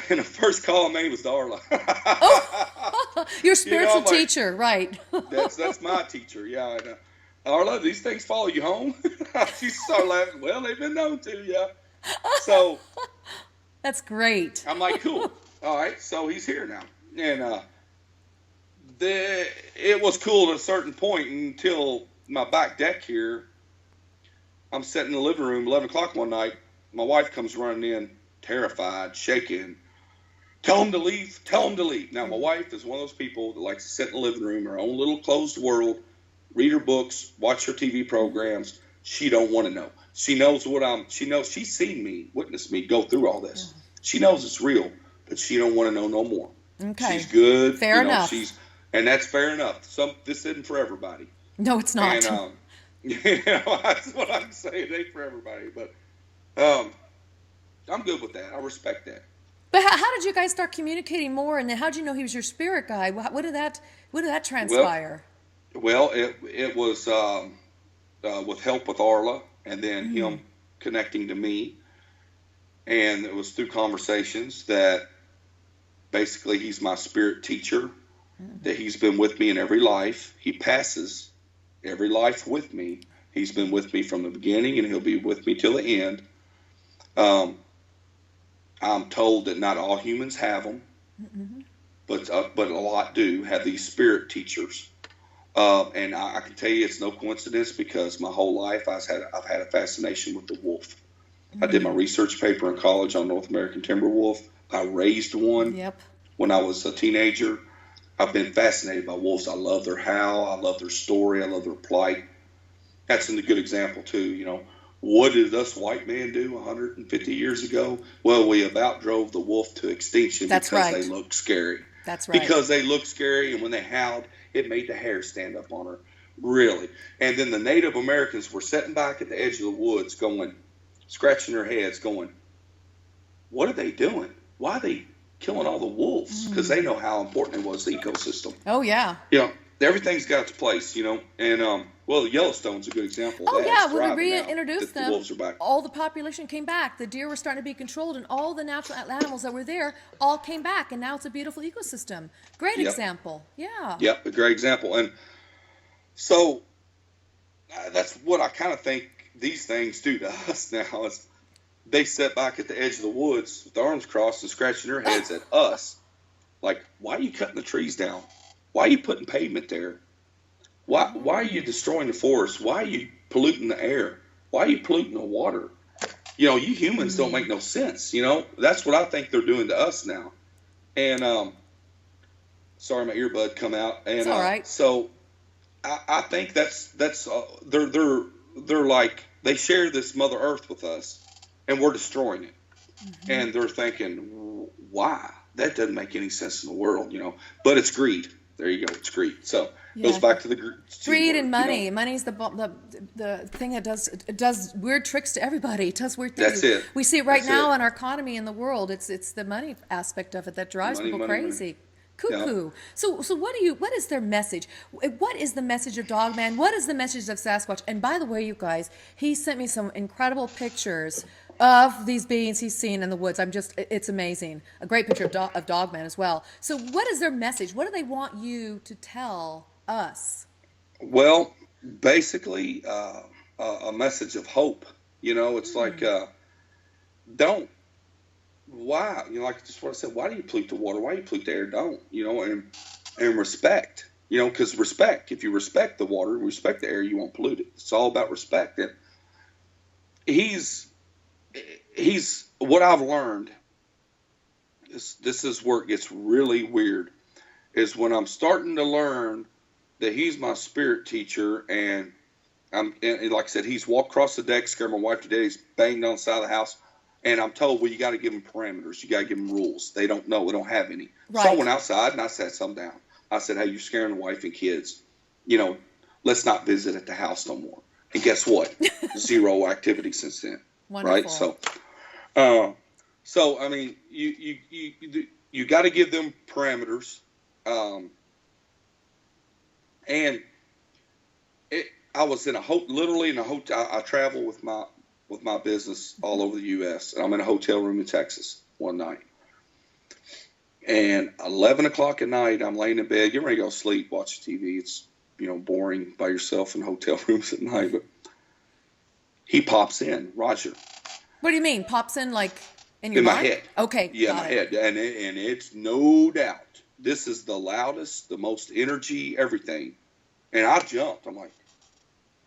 And the first call I made was Darla. Oh, your spiritual teacher, right. That's my teacher, yeah. And, Darla, these things follow you home? She started laughing. Well, they've been known to, yeah. So. That's great. I'm like, cool. All right, so he's here now. And it was cool at a certain point until my back deck here. I'm sitting in the living room, 11 o'clock one night. My wife comes running in, terrified, shaking. Tell him to leave. Tell him to leave. Now, my wife is one of those people that likes to sit in the living room, her own little closed world, read her books, watch her TV programs. She don't want to know. She knows she knows she's seen me, witnessed me go through all this. She knows it's real, but she don't want to know no more. Okay. She's good. Fair enough. And that's fair enough. This isn't for everybody. No, it's not. And, that's what I'm saying. It ain't for everybody, but I'm good with that. I respect that. But how did you guys start communicating more, and how did you know he was your spirit guide? What did that transpire? Well, it was with help with Arla, and then him connecting to me, and it was through conversations that basically he's my spirit teacher, that he's been with me in every life. He passes every life with me. He's been with me from the beginning, and he'll be with me till the end. I'm told that not all humans have them, but a lot do have these spirit teachers. And I can tell you it's no coincidence because my whole life I've had a fascination with the wolf. I did my research paper in college on North American timber wolf. I raised one when I was a teenager. I've been fascinated by wolves. I love their howl. I love their story. I love their plight. That's a good example too. What did us white men do 150 years ago? Well, we about drove the wolf to extinction because they looked scary. That's right. Because they looked scary, and when they howled, it made the hair stand up on her. Really. And then the Native Americans were sitting back at the edge of the woods going, scratching their heads going, what are they doing? Why are they killing all the wolves? Because they know how important it was, the ecosystem. Oh, yeah. Everything's got its place, and well, the Yellowstone's a good example of that. Oh, yeah, when we reintroduced them, the wolves are back. All the population came back. The deer were starting to be controlled, and all the natural animals that were there all came back, and now it's a beautiful ecosystem. Great example. Yeah. Yep, a great example. And so that's what I kind of think these things do to us now is they sit back at the edge of the woods with their arms crossed and scratching their heads at us. Like, why are you cutting the trees down? Why are you putting pavement there? Why are you destroying the forest? Why are you polluting the air? Why are you polluting the water? You humans don't make no sense. That's what I think they're doing to us now. And sorry, my earbud come out. And it's all right. So I think that's they're like they share this Mother Earth with us, and we're destroying it. And they're thinking, why? That doesn't make any sense in the world, But it's greed. There you go. It's greed. So it goes back to the greed and money. Money's the thing that does weird tricks to everybody. It does weird things. That's it. We see it right now in our economy in the world. It's the money aspect of it that drives people crazy. Money. Cuckoo. Yeah. So what is their message? What is the message of Dogman? What is the message of Sasquatch? And by the way, you guys, he sent me some incredible pictures of these beings he's seen in the woods. It's amazing. A great picture of Dogman as well. So what is their message? What do they want you to tell us? Well, basically, a message of hope. It's like, don't, why, like just what I said, why do you pollute the water? Why do you pollute the air? Don't, and respect, because respect, if you respect the water, respect the air, you won't pollute it. It's all about respect. And he's what I've learned, this is where it gets really weird, is when I'm starting to learn that he's my spirit teacher, and like I said, he's walked across the deck, scared my wife to death. He's banged on the side of the house, and I'm told, well, you got to give them parameters. You got to give them rules. They don't know. They don't have any. Right. So I went outside and I sat some down. I said, hey, you're scaring the wife and kids. Let's not visit at the house no more. And guess what? 0 activity since then. Wonderful. Right? So I mean, you got to give them parameters, and I was literally in a hotel. I travel with my business all over the U.S. and I'm in a hotel room in Texas one night, and 11 o'clock at night, I'm laying in bed, getting ready to go to sleep, watch TV. It's boring by yourself in hotel rooms at night, but he pops in, Roger. What do you mean? Pops in like in your in my mind? head. Okay. Yeah, my head. And it's no doubt. This is the loudest, the most energy, everything. And I jumped.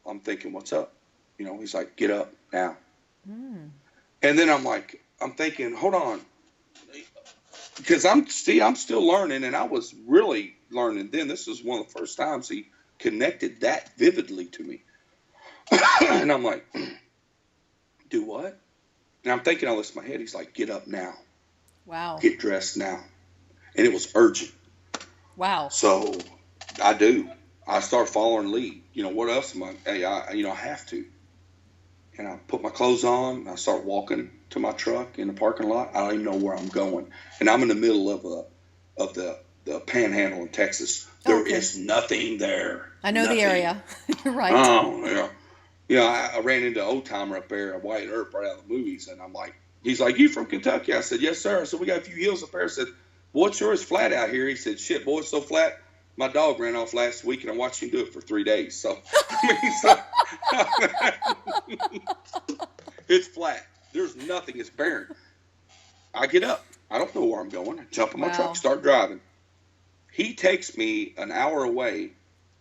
I'm thinking, what's up? He's like, get up now. And then I'm thinking, hold on. Because I'm still learning, and I was really learning then. This is one of the first times he connected that vividly to me. And I'm like, do what? And I'm thinking all this in my head. He's like, get up now. Wow. Get dressed now. And it was urgent. Wow. So I do. I start following lead. What else am I? Hey, I have to. And I put my clothes on. And I start walking to my truck in the parking lot. I don't even know where I'm going. And I'm in the middle of the panhandle in Texas. There is nothing there. I know the area. You're right. Oh, yeah. I ran into an old timer up there, a White Earp, right out of the movies. And I'm like, he's like, you from Kentucky? I said, yes, sir. So we got a few hills up there. I said, boy, it sure is flat out here. He said, shit, boy, it's so flat. My dog ran off last week, and I watched him do it for 3 days. So, it's flat. There's nothing. It's barren. I get up. I don't know where I'm going. I jump in my truck, start driving. He takes me an hour away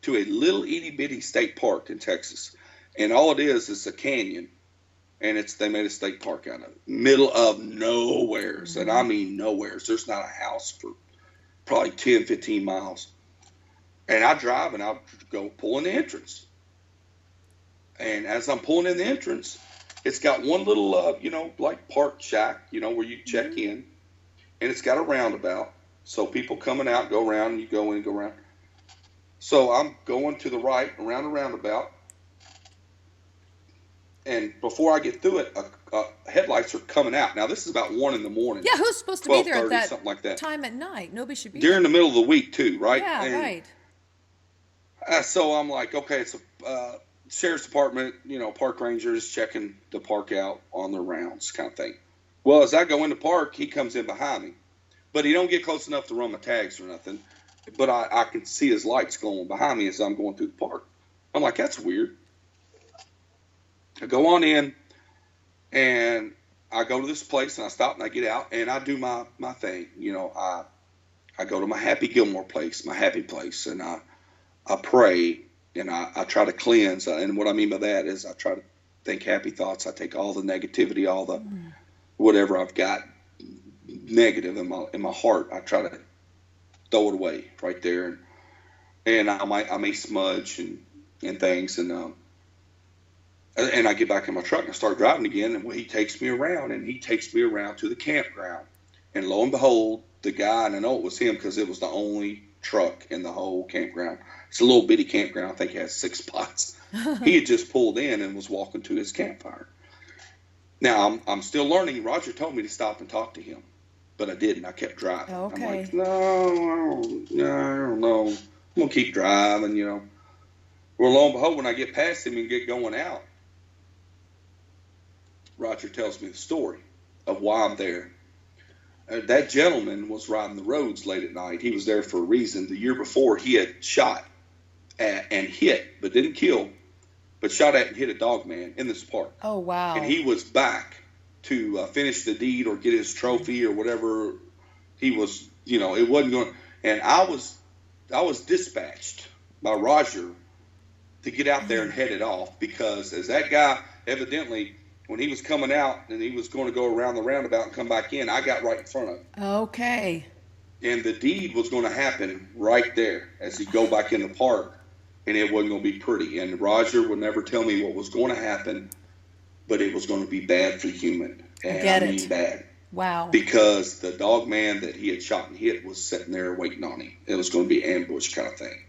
to a little itty-bitty state park in Texas. And all it is a canyon. And they made a state park out of it. Middle of nowhere. Mm-hmm. And I mean nowhere. There's not a house for probably 10, 15 miles. And I drive and I go pull in the entrance. And as I'm pulling in the entrance, it's got one little, like park shack, where you check in. And it's got a roundabout. So people coming out go around, and you go in and go around. So I'm going to the right around the roundabout. And before I get through it, headlights are coming out. Now, this is about 1 in the morning. Yeah, who's supposed to be there at that, something like that time at night? Nobody should be during the middle of the week, too, right? Yeah, and, right. So I'm like, okay, it's a sheriff's department, park rangers checking the park out on their rounds kind of thing. Well, as I go in the park, he comes in behind me. But he don't get close enough to run my tags or nothing. But I can see his lights glowing behind me as I'm going through the park. I'm like, that's weird. I go on in, and I go to this place, and I stop, and I get out, and I do my thing. I go to my Happy Gilmore place, my happy place, and I pray, and I try to cleanse. And what I mean by that is I try to think happy thoughts. I take all the negativity, all the whatever I've got negative in my heart. I try to throw it away right there, and I may smudge and things, and I get back in my truck and I start driving again, and he takes me around, to the campground, and lo and behold, the guy, and I know it was him because it was the only truck in the whole campground. It's a little bitty campground. I think it has 6 spots. He had just pulled in and was walking to his campfire. Now, I'm still learning. Roger told me to stop and talk to him, but I didn't. I kept driving. Okay. I'm like, no, I don't know. I'm going to keep driving, Well, lo and behold, when I get past him and get going out, Roger tells me the story of why I'm there. That gentleman was riding the roads late at night. He was there for a reason. The year before, he had shot and hit, but didn't kill, but shot at and hit a Dogman in this park. Oh, wow. And he was back to finish the deed or get his trophy or whatever he was, it wasn't going. And I was dispatched by Roger to get out there and head it off, because as that guy, evidently, when he was coming out and he was going to go around the roundabout and come back in, I got right in front of him. Okay. And the deed was going to happen right there as he go back in the park, and it wasn't going to be pretty. And Roger would never tell me what was going to happen, but it was going to be bad for the human. And I mean bad. Wow. Because the Dogman that he had shot and hit was sitting there waiting on him. It was going to be an ambush kind of thing.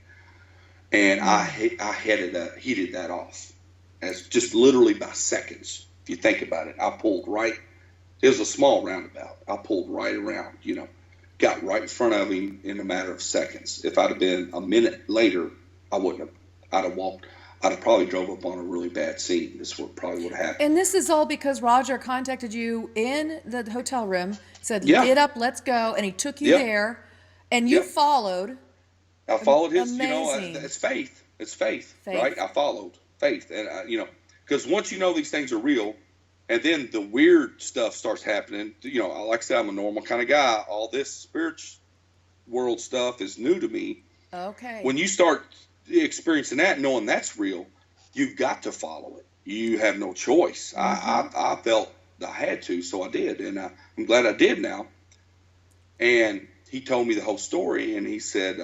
And I headed that off as just literally by seconds. If you think about it, I pulled right. It was a small roundabout. I pulled right around, got right in front of him in a matter of seconds. If I'd have been a minute later, I wouldn't have. I'd have walked. I'd have probably drove up on a really bad scene. This probably would have happened. And this is all because Roger contacted you in the hotel room, said, "Get up, let's go," and he took you there, and you followed. I followed his. Amazing. It's faith. It's faith, right? I followed faith, and because once you know these things are real, and then the weird stuff starts happening. Like I said, I'm a normal kind of guy. All this spiritual world stuff is new to me. Okay. When you start experiencing that, knowing that's real, you've got to follow it. You have no choice. Mm-hmm. I felt I had to, so I did, and I'm glad I did now. And he told me the whole story, and he said,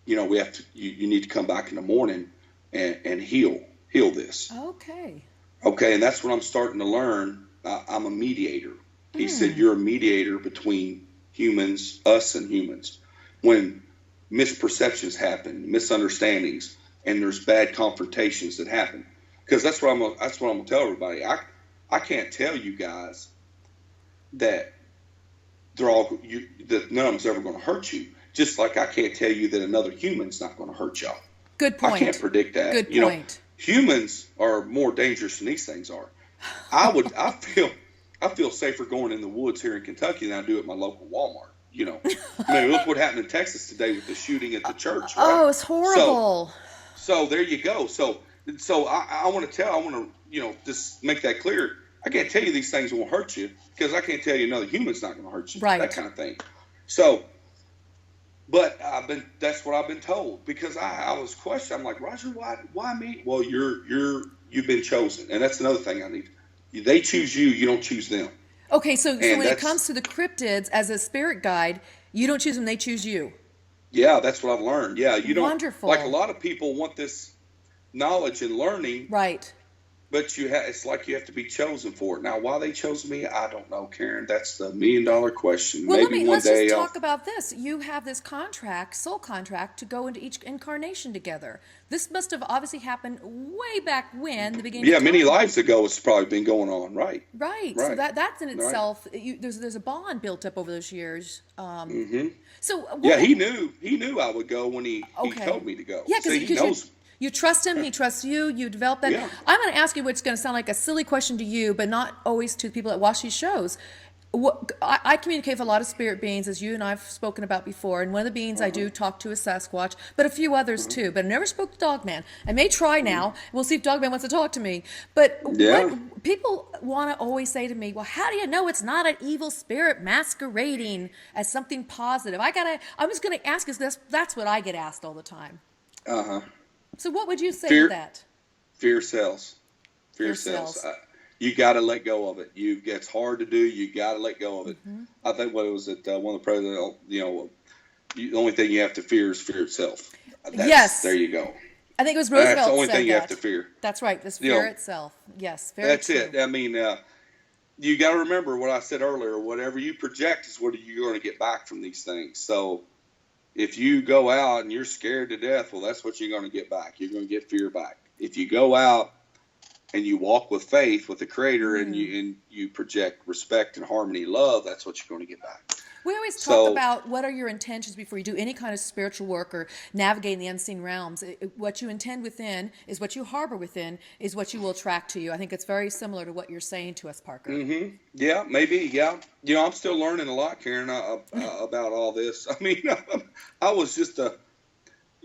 we have to. You need to come back in the morning and heal this. Okay. Okay, and that's what I'm starting to learn. I'm a mediator. He said, you're a mediator between humans, us and humans. When misperceptions happen, misunderstandings, and there's bad confrontations that happen. Because that's what I'm gonna tell everybody. I can't tell you guys that that none of them's ever going to hurt you. Just like I can't tell you that another human's not going to hurt y'all. Good point. I can't predict that. Good point. Humans are more dangerous than these things are. I feel safer going in the woods here in Kentucky than I do at my local Walmart. Look what happened in Texas today with the shooting at the church. Right? Oh, it's horrible. So there you go. So I want to just make that clear. I can't tell you these things won't hurt you, because I can't tell you another human's not going to hurt you. Right. That kind of thing. So, but that's what I've been told, because I was questioned. I'm like, Roger, why me? Well, you've been chosen, and that's another thing I need. They choose you. You don't choose them. Okay, so when it comes to the cryptids as a spirit guide, you don't choose them; they choose you. Yeah, that's what I've learned. Yeah, you don't. Wonderful. Like a lot of people want this knowledge and learning, right? But it's like you have to be chosen for it. Now, why they chose me, I don't know, Karen. That's the $1 million question. Well, let's just talk about this. You have this soul contract, to go into each incarnation together. This must have obviously happened way back when, the beginning. Yeah, many lives ago. It's probably been going on, right? Right. So that's in itself. Right. There's a bond built up over those years. So he knew I would go when he told me to go. Yeah, because he knows. You trust him, he trusts you, you develop that. Yeah. I'm going to ask you what's going to sound like a silly question to you, but not always to the people that watch these shows. I communicate with a lot of spirit beings, as you and I have spoken about before, and one of the beings I do talk to is Sasquatch, but a few others too, but I never spoke to Dogman. I may try now. We'll see if Dogman wants to talk to me. But people want to always say to me, well, how do you know it's not an evil spirit masquerading as something positive? I'm just going to ask, because that's what I get asked all the time. Uh-huh. So what would you say to that? Fear sells. Fear sells. You got to let go of it. It's hard to do. You got to let go of it. Mm-hmm. I think one of the presidents, the only thing you have to fear is fear itself. Yes. There you go. I think it was Roosevelt. That's the only thing you have to fear. That's right. This fear itself. Yes. That's it. I mean, you got to remember what I said earlier. Whatever you project is what you're going to get back from these things. So if you go out and you're scared to death, well, that's what you're going to get back. You're going to get fear back. If you go out and you walk with faith with the Creator, and you project respect and harmony, love, that's what you're going to get back. We always talk about what are your intentions before you do any kind of spiritual work or navigating the unseen realms. What you intend within is what you harbor within is what you will attract to you. I think it's very similar to what you're saying to us, Parker. Mm-hmm. Yeah, maybe. Yeah. I'm still learning a lot, Karen, about all this. I mean, I was just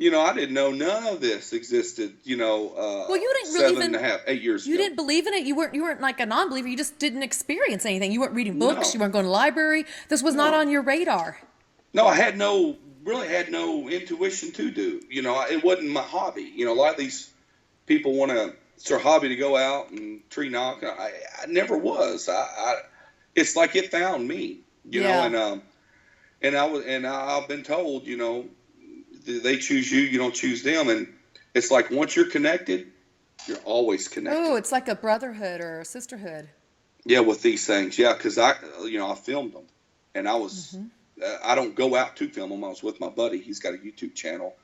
I didn't know none of this existed, Well, you didn't really 8 years ago. You didn't believe in it. You weren't like a non-believer. You just didn't experience anything. You weren't reading books. No. You weren't going to the library. This was not on your radar. No, I really had no intuition to do. It wasn't my hobby. A lot of these people it's their hobby to go out and tree knock. I never was. It's like it found me, and I've been told, they choose you, you don't choose them. And it's like, once you're connected, you're always connected. Oh, it's like a brotherhood or a sisterhood. Yeah, with these things. Yeah, because I filmed them, and I was, I don't go out to film them. I was with my buddy. He's got a YouTube channel,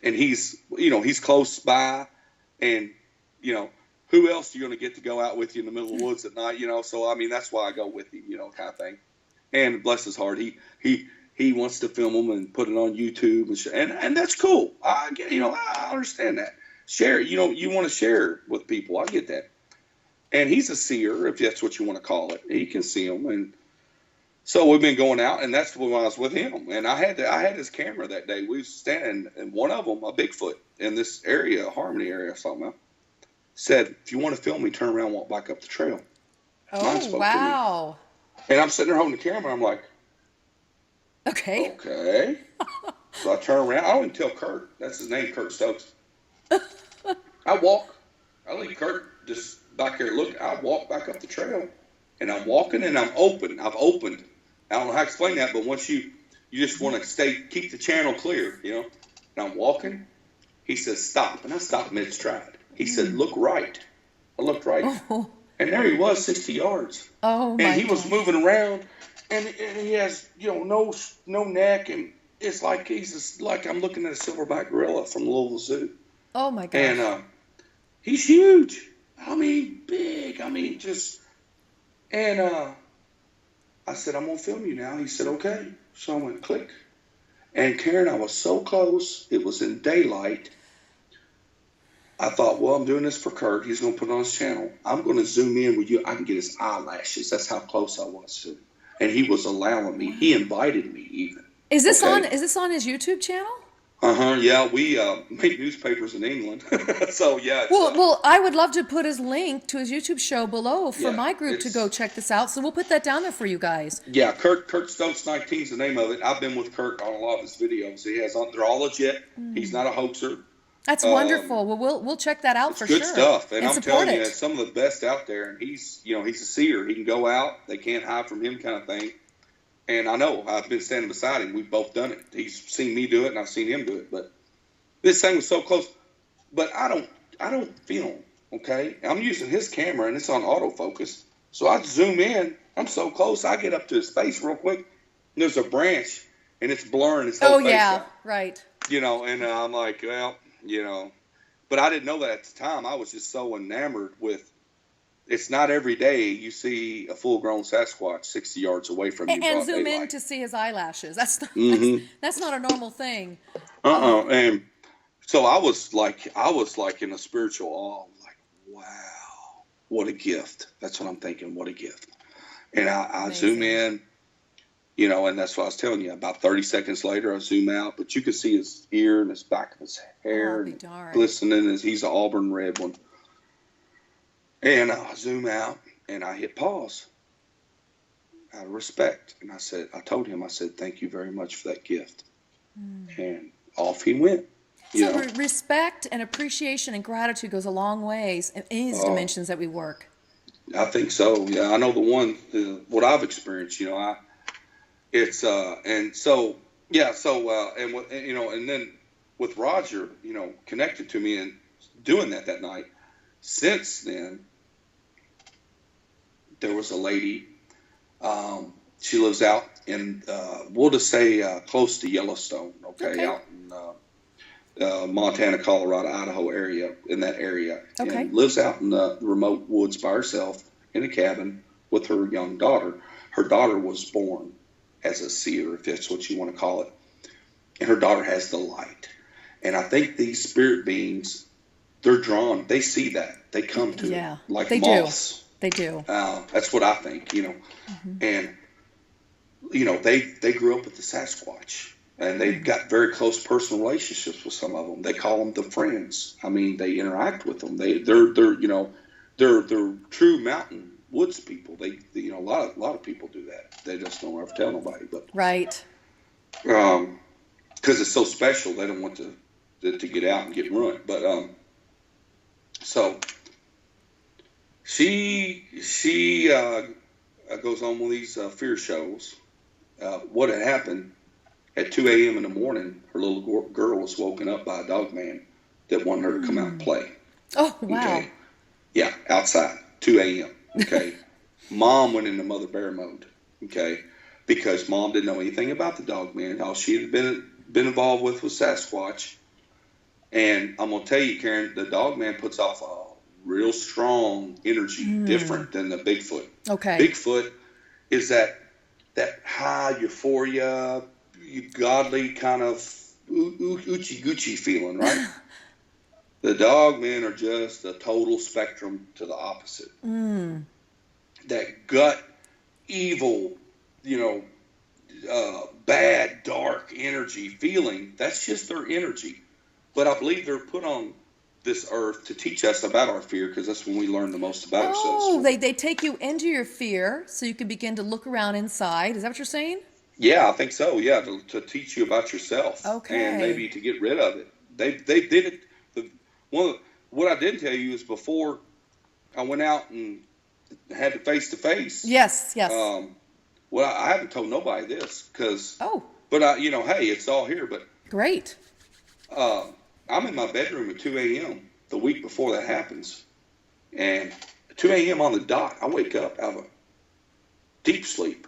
and he's close by, and, who else are you going to get to go out with you in the middle of the woods at night, So, I mean, that's why I go with him, kind of thing. And bless his heart, he wants to film them and put it on YouTube, and that's cool. I understand that. Share it. You want to share with people. I get that. And he's a seer, if that's what you want to call it. He can see them, and so we've been going out, and that's when I was with him. And I had his camera that day. We was standing, and one of them, a Bigfoot in this area, Harmony area, something, said, "If you want to film me, turn around, and walk back up the trail." Oh, wow! And I'm sitting there holding the camera. I'm like, okay. So I turn around. I don't even tell Kurt. That's his name, Kurt Stokes. I leave Kurt just back there looking. I walk back up the trail, and I'm walking, and I'm open. I've opened. I don't know how to explain that, but once you just want to keep the channel clear, And I'm walking. He says, "Stop," and I stopped mid-stride. He said, "Look right." I looked right, and there he was, 60 yards. Oh, my And he was moving around, and he has, no neck, and it's like like I'm looking at a silverback gorilla from the Louisville Zoo. Oh, my gosh. And he's huge. I mean, big. I mean, just. And I said, "I'm gonna film you now." He said, "Okay." So I went click, and Karen, I was so close. It was in daylight. I thought, well, I'm doing this for Kurt. He's going to put it on his channel. I'm going to zoom in with you. I can get his eyelashes. That's how close I was to him. And he was allowing me. He invited me even. Is this on his YouTube channel? Yeah, we make newspapers in England. So, yeah. Well, I would love to put his link to his YouTube show below for my group to go check this out. So we'll put that down there for you guys. Yeah, Kurt Stokes 19 is the name of it. I've been with Kurt on a lot of his videos. They're all legit. He's not a hoaxer. That's wonderful. Well, we'll check that out for sure. Good stuff. And I'm telling you, it. some of the best out there. And he's a seer. He can go out. They can't hide from him, kind of thing. And I know I've been standing beside him. We've both done it. He's seen me do it, and I've seen him do it. But this thing was so close. But I don't film. Okay, I'm using his camera, and it's on autofocus. So I zoom in. I'm so close. I get up to his face real quick. And there's a branch, and it's blurring his whole face out. Right. And I'm like, well. But I didn't know that at the time. I was just so enamored with. It's not every day you see a full-grown Sasquatch 60 yards away from you. And zoom in to see his eyelashes. That's not a normal thing. And so I was like in a spiritual awe. Like, wow, what a gift. That's what I'm thinking. What a gift. And I zoom in. And that's what I was telling you. About 30 seconds later, I zoom out, but you could see his ear and his back of his hair glistening. He's an auburn red one. And I zoom out, and I hit pause out of respect. And I told him, "Thank you very much for that gift." And off he went. So respect and appreciation and gratitude goes a long ways in these dimensions that we work. I think so. Yeah, I know what I've experienced. It's and so and then with Roger, connected to me and doing that night. Since then, there was a lady. She lives out in we'll just say close to Yellowstone. Okay. Out in Montana, Colorado, Idaho area, in that area, and lives out in the remote woods by herself in a cabin with her young daughter. Her daughter was born as a seer, if that's what you want to call it. And her daughter has the light. And I think these spirit beings, they're drawn. They see that. They come to it like they moths. They do. That's what I think, And, they grew up with the Sasquatch. and they've got very close personal relationships with some of them. They call them the friends. I mean, they interact with them. They're true mountain woods people. They a lot of people do that. They just don't ever tell nobody. But Right. Because it's so special, they don't want to get out and get ruined. But so she goes on one of these fear shows. What had happened at 2 a.m. in the morning, her little girl was woken up by a dog man that wanted her to come out and play. Oh, wow. Okay? Yeah, outside, 2 a.m. Okay. Mom went into mother bear mode. Okay. Because mom didn't know anything about the dog man. All she had been involved with was Sasquatch. And I'm going to tell you, Karen, the dog man puts off a real strong energy, different than the Bigfoot. Okay. Bigfoot is that high euphoria, godly kind of oochie-goochie feeling, right? The dog men are just a total spectrum to the opposite. That gut, evil, bad, dark energy feeling, that's just their energy. But I believe they're put on this earth to teach us about our fear, because that's when we learn the most about ourselves. Oh, they take you into your fear so you can begin to look around inside. Is that what you're saying? Yeah, I think so. Yeah, to teach you about yourself. Okay. And maybe to get rid of it. They did it. What I did tell you is before I went out and had the face-to-face. Yes. Well, I haven't told nobody this because. Oh. But hey, it's all here. But Great. I'm in my bedroom at 2 a.m. the week before that happens, and at 2 a.m. on the dot, I wake up out of a deep sleep,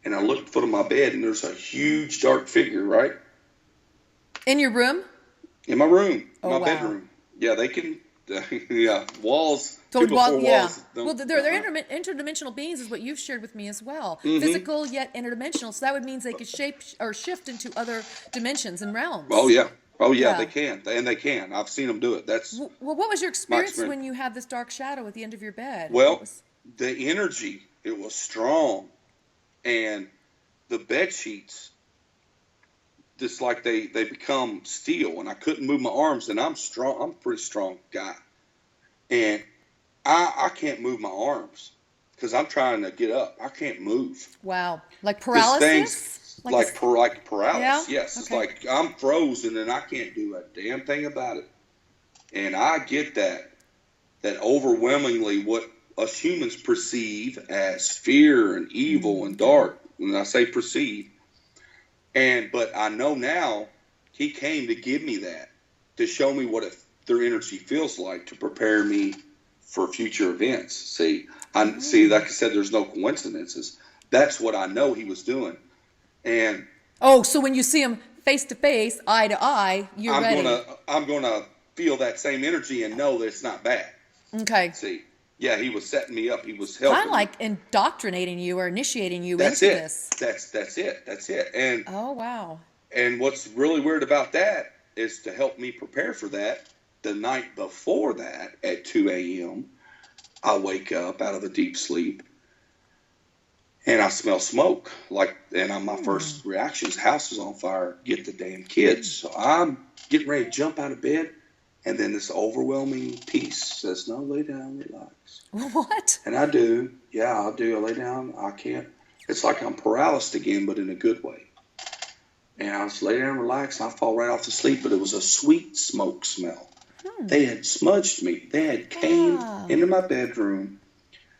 and I look at the foot of my bed, and there's a huge dark figure right In your room? in my room, Oh, my wow. bedroom. Yeah, they can. Yeah, walls. So, 2 by 4 yeah. walls. Well, they're interdimensional beings, is what you've shared with me as well. Mm-hmm. Physical yet interdimensional. So that would mean they could shape or shift into other dimensions and realms. Oh yeah. Yeah. They can, and they can. I've seen them do it. That's Well, what was your experience experience. when you had this dark shadow at the end of your bed? well, the energy. It was strong, and the bed sheets, just like they become steel, and I couldn't move my arms. And I'm strong. I'm a pretty strong guy, and I can't move my arms because I'm trying to get up. I can't move. Wow. Like This paralysis? thing's like paralysis. Yeah? Yes, it's Okay. like I'm frozen and I can't do a damn thing about it. And I get that overwhelmingly what us humans perceive as fear and evil and dark. When I say perceive, but I know now he came to give me that, to show me what their energy feels like, to prepare me for future events. See, like I said, there's no coincidences. That's what I know he was doing. And so when you see him face to face, eye to eye, you're ready. I'm gonna feel that same energy and know that it's not bad. Okay. See, yeah, he was setting me up. He was helping. Kind of like indoctrinating you or initiating you That's into it. this. That's it. And Oh, wow. and what's really weird about that is, to help me prepare for that, the night before that at 2 a.m., I wake up out of a deep sleep. And I smell smoke, and my first reaction is, house is on fire, get the damn kids. So I'm getting ready to jump out of bed, and then this overwhelming peace says, no, lay down, relax. What? And I do. Yeah, I do. I lay down. I can't. It's like I'm paralyzed again, but in a good way. And I just lay down and relax, and I fall right off to sleep, but it was a sweet smoke smell. They had smudged me. They had came into my bedroom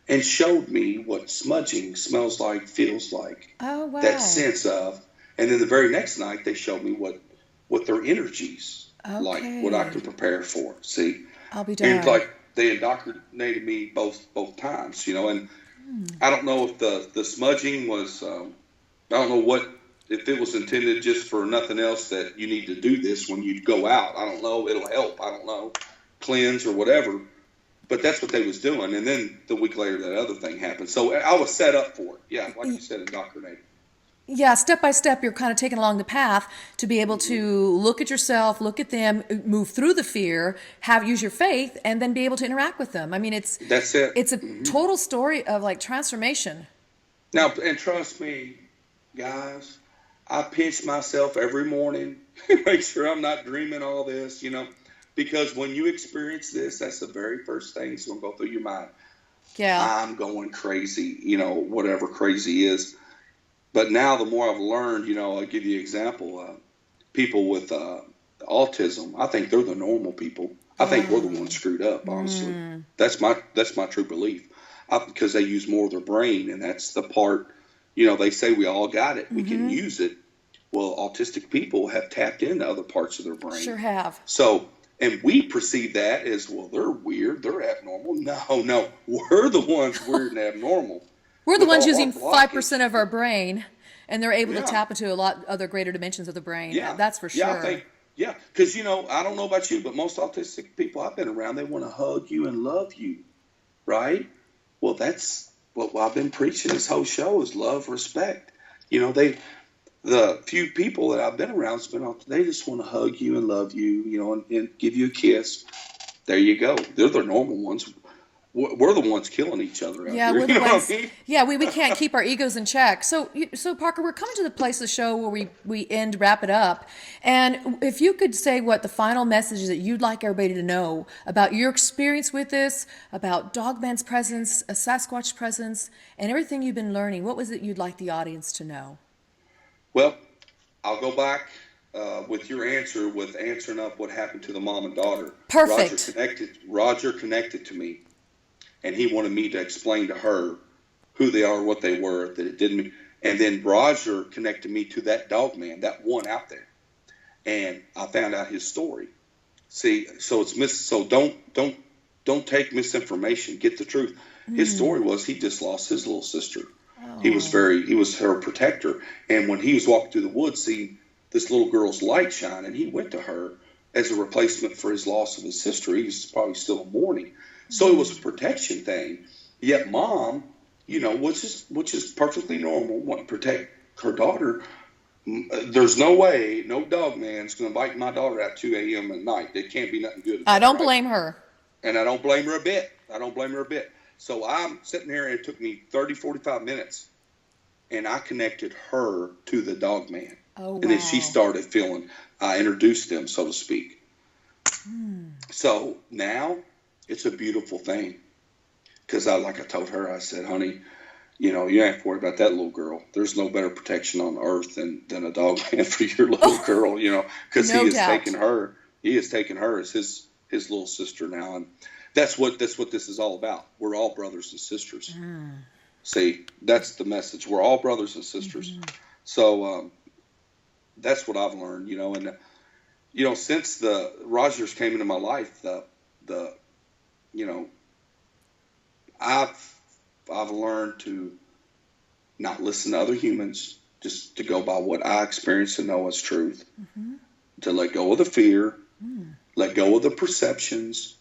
and showed me what smudging smells like, feels like. Oh, wow. That sense of. And then the very next night, they showed me what their energies like, what I can prepare for. See? I'll be darned. And like they indoctrinated me both times, and I don't know if the smudging was, I don't know if it was intended just for nothing else, that you need to do this when you go out. I don't know. It'll help. I don't know. Cleanse or whatever. But that's what they was doing. And then the week later, that other thing happened. So I was set up for it. Yeah, like you said, indoctrinated. Yeah, step by step, you're kind of taken along the path to be able to look at yourself, look at them, move through the fear, use your faith, and then be able to interact with them. I mean, that's it. It's a total story of like transformation. Now, and trust me, guys, I pinch myself every morning, make sure I'm not dreaming all this, because when you experience this, that's the very first thing that's going to go through your mind. Yeah. I'm going crazy, whatever crazy is. But now the more I've learned, I'll give you an example. People with autism, I think they're the normal people. I think we're the ones screwed up, honestly. That's my true belief. Because they use more of their brain, and that's the part, they say we all got it. We can use it. Well, autistic people have tapped into other parts of their brain. Sure have. So, and we perceive that as, well, they're weird, they're abnormal. No, we're the ones weird and abnormal. We're the ones using 5% of our brain, and they're able to tap into a lot other greater dimensions of the brain. Yeah, that's for sure. Yeah, because, I don't know about you, but most autistic people I've been around, they want to hug you and love you, right? Well, that's what I've been preaching this whole show is love, respect. The few people that I've been around, they just want to hug you and love you, and give you a kiss. There you go. They're the normal ones. We're the ones killing each other out here. We're the ones. Yeah, we can't keep our egos in check. So Parker, we're coming to the place of the show where we wrap it up. And if you could say what the final message is that you'd like everybody to know about your experience with this, about Dogman's presence, a Sasquatch presence, and everything you've been learning, what was it you'd like the audience to know? Well, I'll go back with your answer with answering up what happened to the mom and daughter. Perfect. Roger connected to me, and he wanted me to explain to her who they are, what they were, that it didn't. And then Roger connected me to that dog man, that one out there, and I found out his story. See, so so don't take misinformation. Get the truth. His story was he just lost his little sister. He was her protector. And when he was walking through the woods, seeing this little girl's light shine, and he went to her as a replacement for his loss of his sister. He was probably still mourning. So it was a protection thing. Yet mom, which is perfectly normal, want to protect her daughter. There's no way, no dog man's going to bite my daughter at 2 a.m. at night. It can't be nothing good. I don't blame her. And I don't blame her a bit. So I'm sitting here, and it took me 30, 45 minutes, and I connected her to the dog man. Oh, wow. And then she started feeling, I introduced them, so to speak. So now it's a beautiful thing. Because like I told her, I said, honey, you don't have to worry about that little girl. There's no better protection on earth than a dog man for your little girl, because he has taken her. He has taken her as his little sister now. And that's what this is all about. We're all brothers and sisters. See, that's the message. We're all brothers and sisters. So that's what I've learned, and since the Rogers came into my life, I've learned to not listen to other humans, just to go by what I experience and know as truth. To let go of the fear, let go of the perceptions,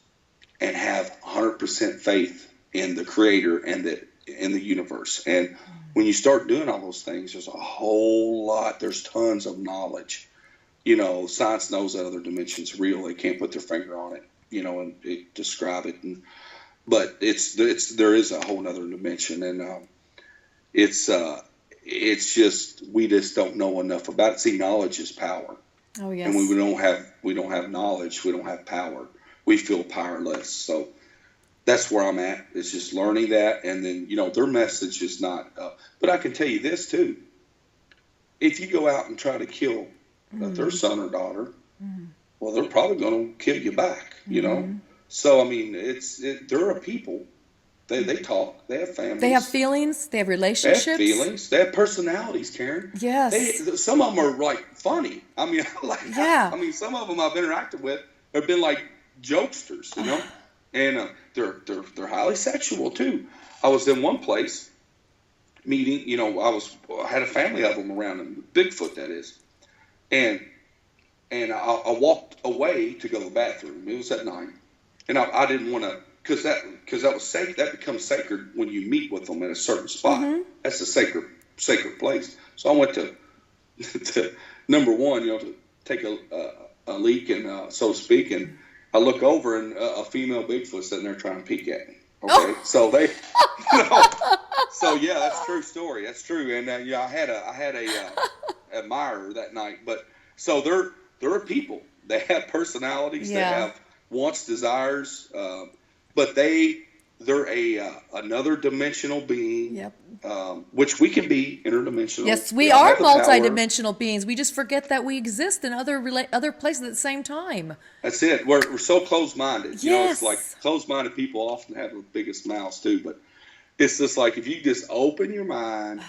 and have 100% faith in the Creator and in the universe. And when you start doing all those things, there's a whole lot. There's tons of knowledge. Science knows that other dimension's real. They can't put their finger on it, and describe it. But there is a whole other dimension, and it's just we just don't know enough about it. See, knowledge is power. Oh yes. And when we don't have knowledge, we don't have power. We feel powerless. So that's where I'm at. It's just learning that, and then their message is not. But I can tell you this too: if you go out and try to kill their son or daughter, well, they're probably going to kill you back. So I mean, they're a people. They talk. They have families. They have feelings. They have relationships. They have feelings. They have personalities, Karen. Yes. Some of them are like funny. I mean, yeah. I mean, some of them I've interacted with have been like jokesters, and they're highly sexual too. I was in one place meeting. I had a family of them around them, Bigfoot that is, and I walked away to go to the bathroom. It was at night, and I didn't want to. Because that was sacred. That becomes sacred when you meet with them in a certain spot. That's a sacred place. So I went to number one, to take a leak and so to speak, and I look over and a female Bigfoot sitting there trying to peek at me. Okay, so they, so yeah, that's a true story. That's true. And I had admirer that night. But so there are people. They have personalities. They have wants, desires. But they're another dimensional being, which we can be interdimensional. Yes, we are multidimensional beings. We just forget that we exist in other places at the same time. That's it. We're so closed-minded. You know, it's like closed-minded people often have the biggest mouths too. But it's just like if you just open your mind,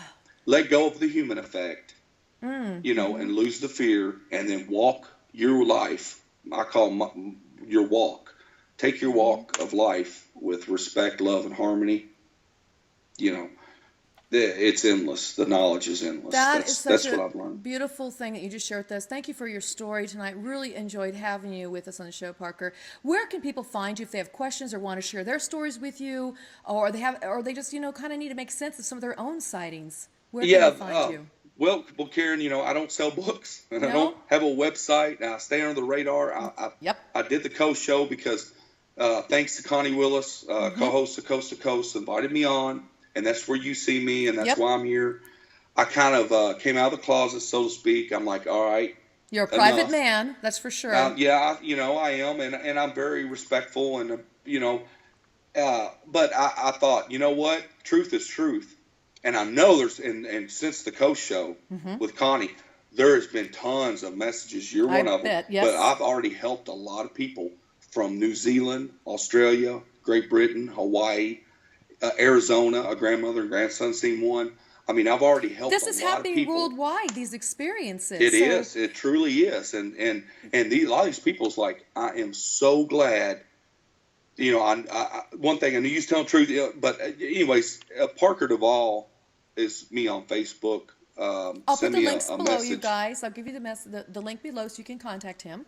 let go of the human effect, you know, and lose the fear, and then walk your life. I call your walk. Take your walk of life with respect, love, and harmony. You know, it's endless. The knowledge is endless. That's what I've learned. Beautiful thing that you just shared with us. Thank you for your story tonight. Really enjoyed having you with us on the show, Parker. Where can people find you if they have questions or want to share their stories with you, or they just, you know, kind of need to make sense of some of their own sightings? Where can they find you? Well, Karen, you know, I don't sell books, and I don't have a website. I stay under the radar. I did the Coast Show because thanks to Connie Willis, co-host of Coast to Coast, invited me on, and that's where you see me, and that's why I'm here. I kind of came out of the closet, so to speak. I'm like, all right. You're a private man, that's for sure. You know, I am, and I'm very respectful, and, you know, but I thought, you know what? Truth is truth. And I know and since the Coast Show with Connie, there has been tons of messages. You're one of them. Yes. But I've already helped a lot of people from New Zealand, Australia, Great Britain, Hawaii, Arizona. A grandmother and grandson seen one. I mean, I've already helped a lot of people. This is happening worldwide, these experiences. It is. It truly is. And a lot of these people's like, I am so glad. You know, I one thing, and you used to tell the truth, but anyways, Parker Duvall is me on Facebook. I'll put the links below, you guys. I'll give you the link below so you can contact him.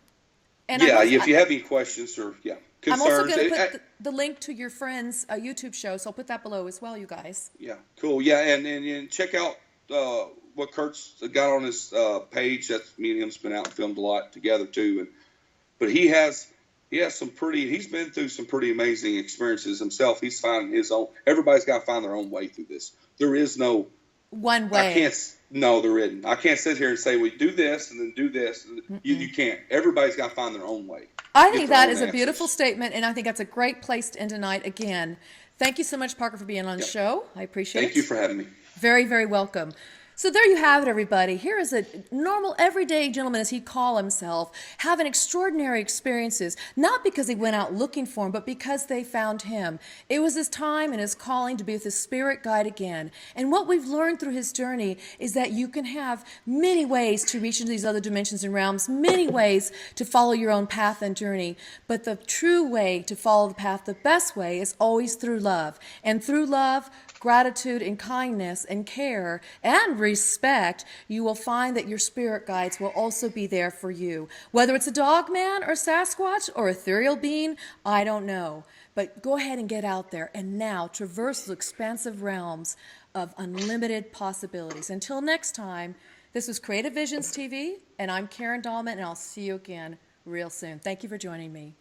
And if you have any questions or concerns. I'm also going to put the link to your friend's YouTube show, so I'll put that below as well, you guys. Yeah, cool. Yeah, and check out what Kurt's got on his page. That's me and him's been out and filmed a lot together too. But he has he's been through some pretty amazing experiences himself. He's finding his own. Everybody's got to find their own way through this. There is no one way. No, there isn't. I can't sit here and say, do this and then do this. You can't. Everybody's got to find their own way. I think that is a beautiful statement, and I think that's a great place to end tonight. Again, thank you so much, Parker, for being on the show. I appreciate it. Thank you for having me. Very, very welcome. So there you have it, everybody. Here is a normal, everyday gentleman, as he'd call himself, having extraordinary experiences, not because he went out looking for him, but because they found him. It was his time and his calling to be with his spirit guide again. And what we've learned through his journey is that you can have many ways to reach into these other dimensions and realms, many ways to follow your own path and journey. But the true way to follow the path, the best way, is always through love. And through love, gratitude and kindness and care and respect, you will find that your spirit guides will also be there for you. Whether it's a dogman or Sasquatch or ethereal being, I don't know. But go ahead and get out there and now traverse the expansive realms of unlimited possibilities. Until next time, this was Creative Visions TV, and I'm Karen Dahlman, and I'll see you again real soon. Thank you for joining me.